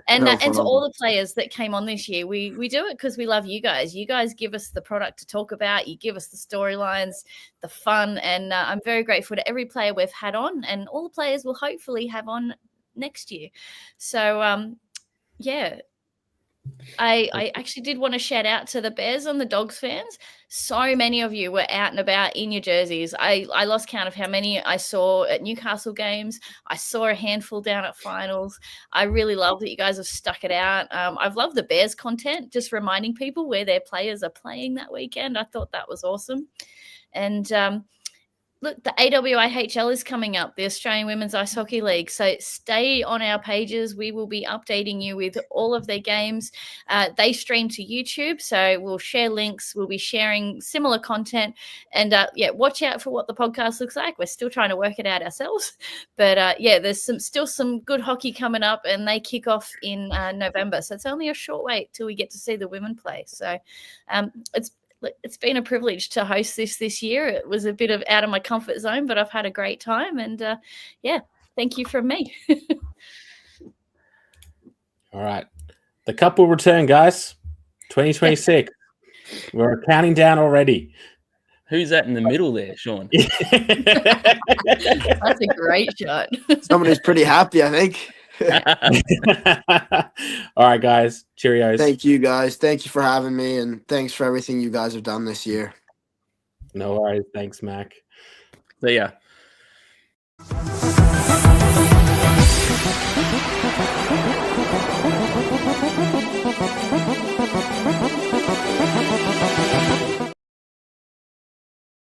And and to all the players that came on this year, we do it because we love you guys. You guys give us the product to talk about. You give us the storylines, the fun, and I'm very grateful to every player we've had on, and all the players we'll hopefully have on next year. So I actually did want to shout out to the Bears and the Dogs fans. So many of you were out and about in your jerseys. I lost count of how many I saw at Newcastle games. I saw a handful down at finals. I really love that you guys have stuck it out. I've loved the Bears content, just reminding people where their players are playing that weekend. I thought that was awesome. And look, the AIHL is coming up, the Australian Women's Ice Hockey League. So stay on our pages. We will be updating you with all of their games. They stream to YouTube, so we'll share links. We'll be sharing similar content. And, watch out for what the podcast looks like. We're still trying to work it out ourselves. But, there's still some good hockey coming up, and they kick off in November. So it's only a short wait till we get to see the women play. So it's been a privilege to host this year. It was a bit of out of my comfort zone, but I've had a great time. And thank you from me. All right. The cup will return, guys. 2026. We're counting down already. Who's that in the middle there, Sean? That's a great shot. Someone who's pretty happy, I think. All right, guys. Cheerios. Thank you, guys. Thank you for having me, and thanks for everything you guys have done this year. No worries. Thanks, Mac. See ya.